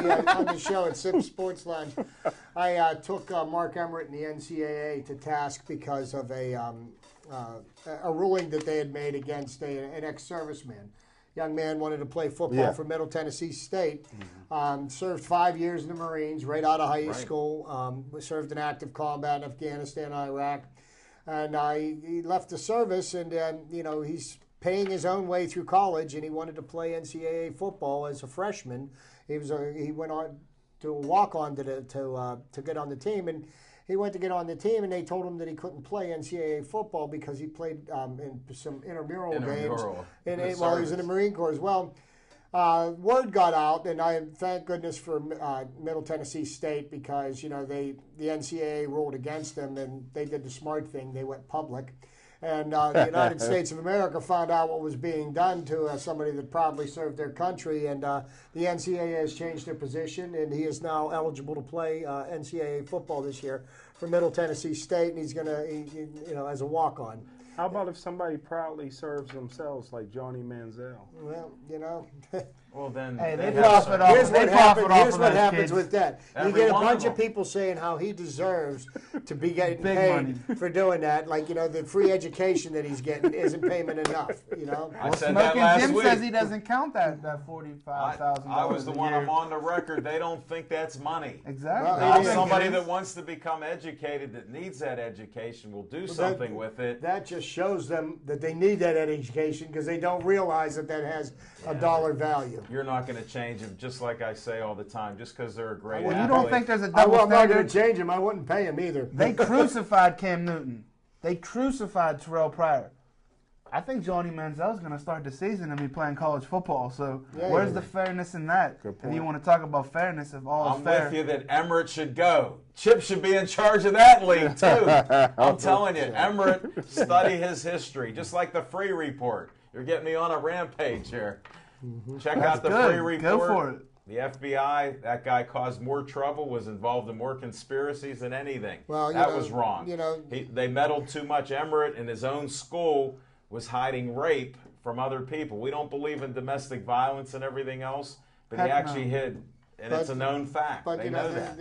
the show at SIP Sports Lounge, I took Mark Emmert and the NCAA to task because of a ruling that they had made against an ex-serviceman. Young man wanted to play football for Middle Tennessee State. Served 5 years in the Marines, right out of high school. Served in active combat in Afghanistan, Iraq. And he left the service, and he's paying his own way through college, and he wanted to play NCAA football as a freshman. He went on to walk on to get on the team, and he went to get on the team, and they told him that he couldn't play NCAA football because he played in some intramural games. While he was in the Marine Corps as well. Word got out, and I thank goodness for Middle Tennessee State because the NCAA ruled against them, and they did the smart thing. They went public, and the United States of America found out what was being done to somebody that proudly served their country, and the NCAA has changed their position, and he is now eligible to play NCAA football this year for Middle Tennessee State, and he's going to, as a walk-on. How about if somebody proudly serves themselves like Johnny Manziel? Well, Well, then Hey, they have profit some- off. Here's They what profit happens. off Here's of what those happens kids. with that. Every You get a one bunch of of them. people saying how he deserves to be getting Big paid money. for doing that. Like the free education that he's getting isn't payment enough. I said that Smoking last Jim week. says he doesn't count that $45,000. I was the a one. year. I'm on the record. They don't think that's money. Exactly. Well, Now, it is. somebody It is. that wants to become educated, that needs that education, will do something with it. That just shows them that they need that education because they don't realize that has a dollar value. You're not going to change them, just like I say all the time, just because they're a great Well, you athlete. don't think there's a I'm double not going standard? to change him. I wouldn't pay him either. They crucified Cam Newton. They crucified Terrell Pryor. I think Johnny Manziel's going to start the season and be playing college football. So Yeah, where's yeah. the fairness in that? Good If point. you want to talk about fairness, if all is I'm fair. with you that Emmerich should go. Chip should be in charge of that league, too. I'm telling you, Emmerich, study his history, just like the Free Report. You're getting me on a rampage here. Check out the good. Free Report. Go for it. The FBI, that guy caused more trouble, was involved in more conspiracies than anything. Well, that was wrong. you They meddled too much. Emmerich in his own school was hiding rape from other people. We don't believe in domestic violence and everything else, but he Heck actually no. hid, and But- it's a known fact. But They know that.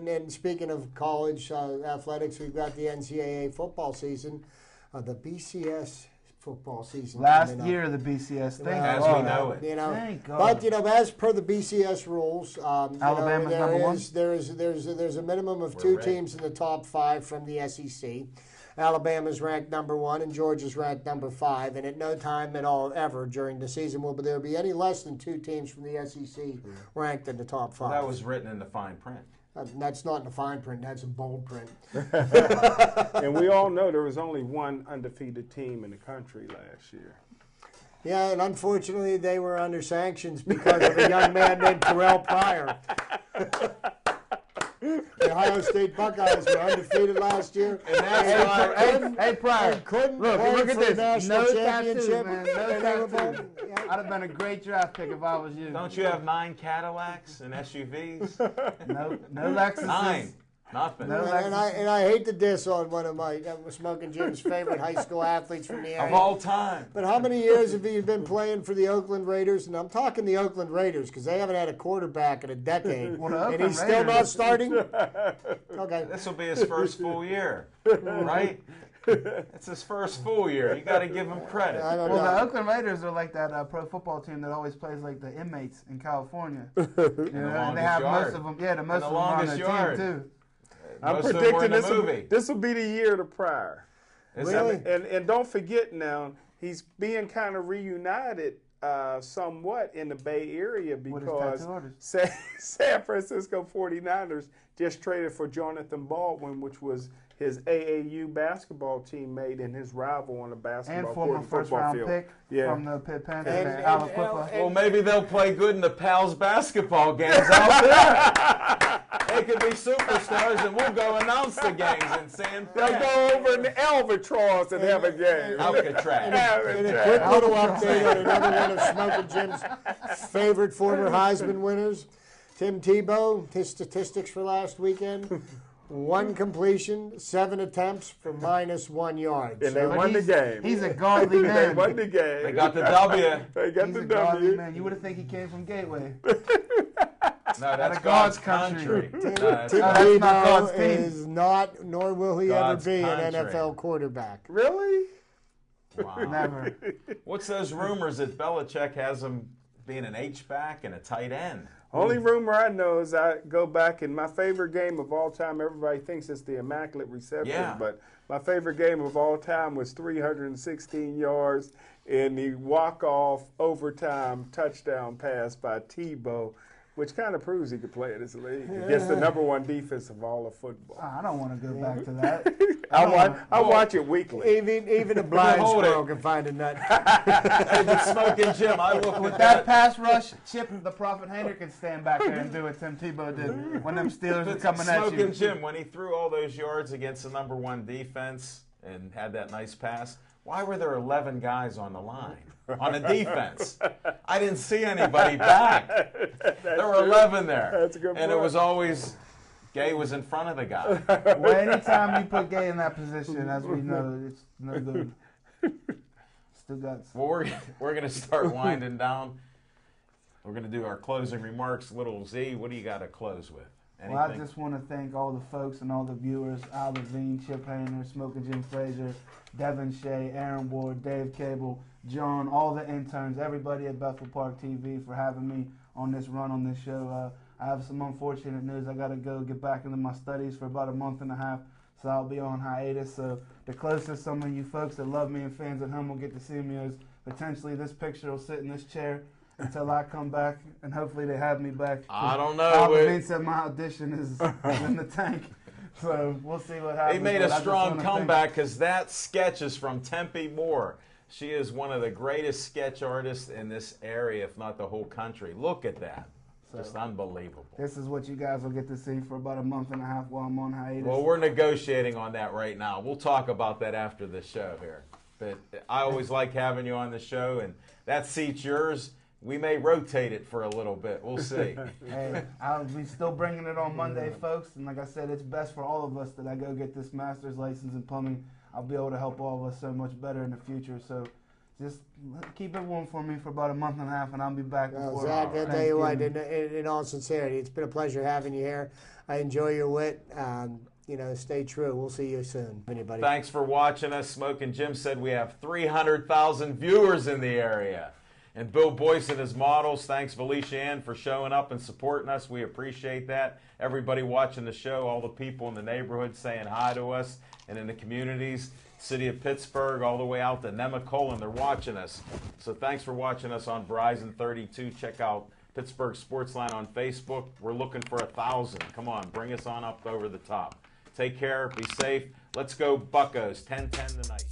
and speaking of college athletics, we've got the NCAA football season, the BCS football season. Last coming up. year, the BCS thing. As we know it. Thank God. But as per the BCS rules, Alabama's number one? there's a minimum of We're two ready. teams in the top 5 from the SEC. Alabama's ranked number 1 and Georgia's ranked number 5. And at no time at all ever during the season will there be any less than 2 teams from the SEC ranked in the top 5. That was written in the fine print. That's not in the fine print. That's in bold print. And we all know there was only one undefeated team in the country last year. Yeah, and unfortunately they were under sanctions because of a young man named Terrell Pryor. The Ohio State Buckeyes were undefeated last year. And that's why. Hey, Pryor. Couldn't Look play at for a this. national No championship. tattoos, man. No And they were tattoos. both- I'd have been a great draft pick if I was you. Don't you have 9 Cadillacs and SUVs? No Lexuses. 9. Nothing. No. And I hate to diss on one of my Smoking Jim's favorite high school athletes from the area. Of all time. But how many years have you been playing for the Oakland Raiders? And I'm talking the Oakland Raiders because they haven't had a quarterback in a decade. Well, the and Oakland he's still not Raiders- starting? Okay. This will be his first full year, right? It's his first full year. You got to give him credit. I don't Well, the know. Oakland Raiders are like that pro football team that always plays like the inmates in California. You know, and they have yard. most of them. Yeah, the most the of them are on longest their yard. team too. I'm Most of them were in predicting the movie. this will be the year to Pryor. Is Really? that- And don't forget now, he's being kind of reunited somewhat in the Bay Area With his because tattoo artist. San Francisco 49ers just traded for Jonathan Baldwin, which was his AAU basketball teammate and his rival on the And basketball former court and first football round field. pick Yeah. from the Pitt Panthers, And- Aliquippa. Well, maybe they'll play good in the Pals basketball games out there. They could be superstars, and we'll go announce the games in San They'll Fran. go over in the Albatross and have a game. Alcatraz. And a quick little update on another one of Smoking Jim's favorite former Heisman winners, Tim Tebow. His statistics for last weekend: 1 completion, 7 attempts for -1 yard. And they But won the game. He's a godly They man. won the game. They got the W. They got He's the a godly W. man. You would have think he came from Gateway. No, that's a God's God's country. country. No, that's Tim that's not Tebow God's team. is not, nor will he God's ever be, an country. NFL quarterback. Really? Wow. Never. What's those rumors that Belichick has him being an H-back and a tight end? Only rumor I know is I go back and my favorite game of all time, everybody thinks it's the Immaculate Reception, Yeah. but my favorite game of all time was 316 yards in the walk-off overtime touchdown pass by Tebow, which kind of proves he could play in this league against the #1 defense of all of football. I don't want to go back to that. I watch it weekly. Even a blind Hold squirrel it. can find a nut. Hey, but Smoking Jim, I look With at that that. pass rush, Chip the Prophet Hayner can stand back there and do what Tim Tebow did when them Steelers were coming at Smoking you. Jim, when he threw all those yards against the #1 defense and had that nice pass, why were there 11 guys on the line on the defense? I didn't see anybody back. There were 11 there. That's a good And it point. was always Gay was in front of the guy. Well, anytime you put Gay in that position, as we know, it's no good. Still got Well, we're going to start winding down. We're going to do our closing remarks. Little Z, what do you got to close with? Anything? Well, I just want to thank all the folks and all the viewers, Al Levine, Chip Hayner, Smoking Jim Frazier, Devin Shea, Aaron Ward, Dave Cable, John, all the interns, everybody at Bethel Park TV for having me on this run on this show. I have some unfortunate news. I got to go get back into my studies for about a month and a half, so I'll be on hiatus. So the closest some of you folks that love me and fans at home will get to see me is potentially this picture will sit in this chair until I come back, and hopefully they have me back. I don't know. Al Levine said my audition is in the tank, so we'll see what happens. He made but a I just strong wanna comeback because that sketch is from Tempe Moore. She is one of the greatest sketch artists in this area, if not the whole country. Look at that. Just unbelievable. This is what you guys will get to see for about a month and a half while I'm on hiatus. Well, we're negotiating on that right now. We'll talk about that after the show here. But I always like having you on the show, and that seat's yours. We may rotate it for a little bit. We'll see. Hey, I'll be still bringing it on Monday, folks. And like I said, it's best for all of us that I go get this master's license in plumbing. I'll be able to help all of us so much better in the future. So just keep it warm for me for about a month and a half, and I'll be back. Well, before Zach, I'll tell you what, Thanksgiving. in all sincerity, it's been a pleasure having you here. I enjoy your wit. Stay true. We'll see you soon. Anybody? Thanks for watching us. Smoking Jim said we have 300,000 viewers in the area. And Bill Boyce and his models, thanks Felicia Ann for showing up and supporting us. We appreciate that. Everybody watching the show, all the people in the neighborhood saying hi to us, and in the communities, city of Pittsburgh, all the way out to Nemacolin, they're watching us. So thanks for watching us on Verizon 32. Check out Pittsburgh Sportsline on Facebook. We're looking for 1,000. Come on, bring us on up over the top. Take care, be safe. Let's go Buccos, 10-10 tonight.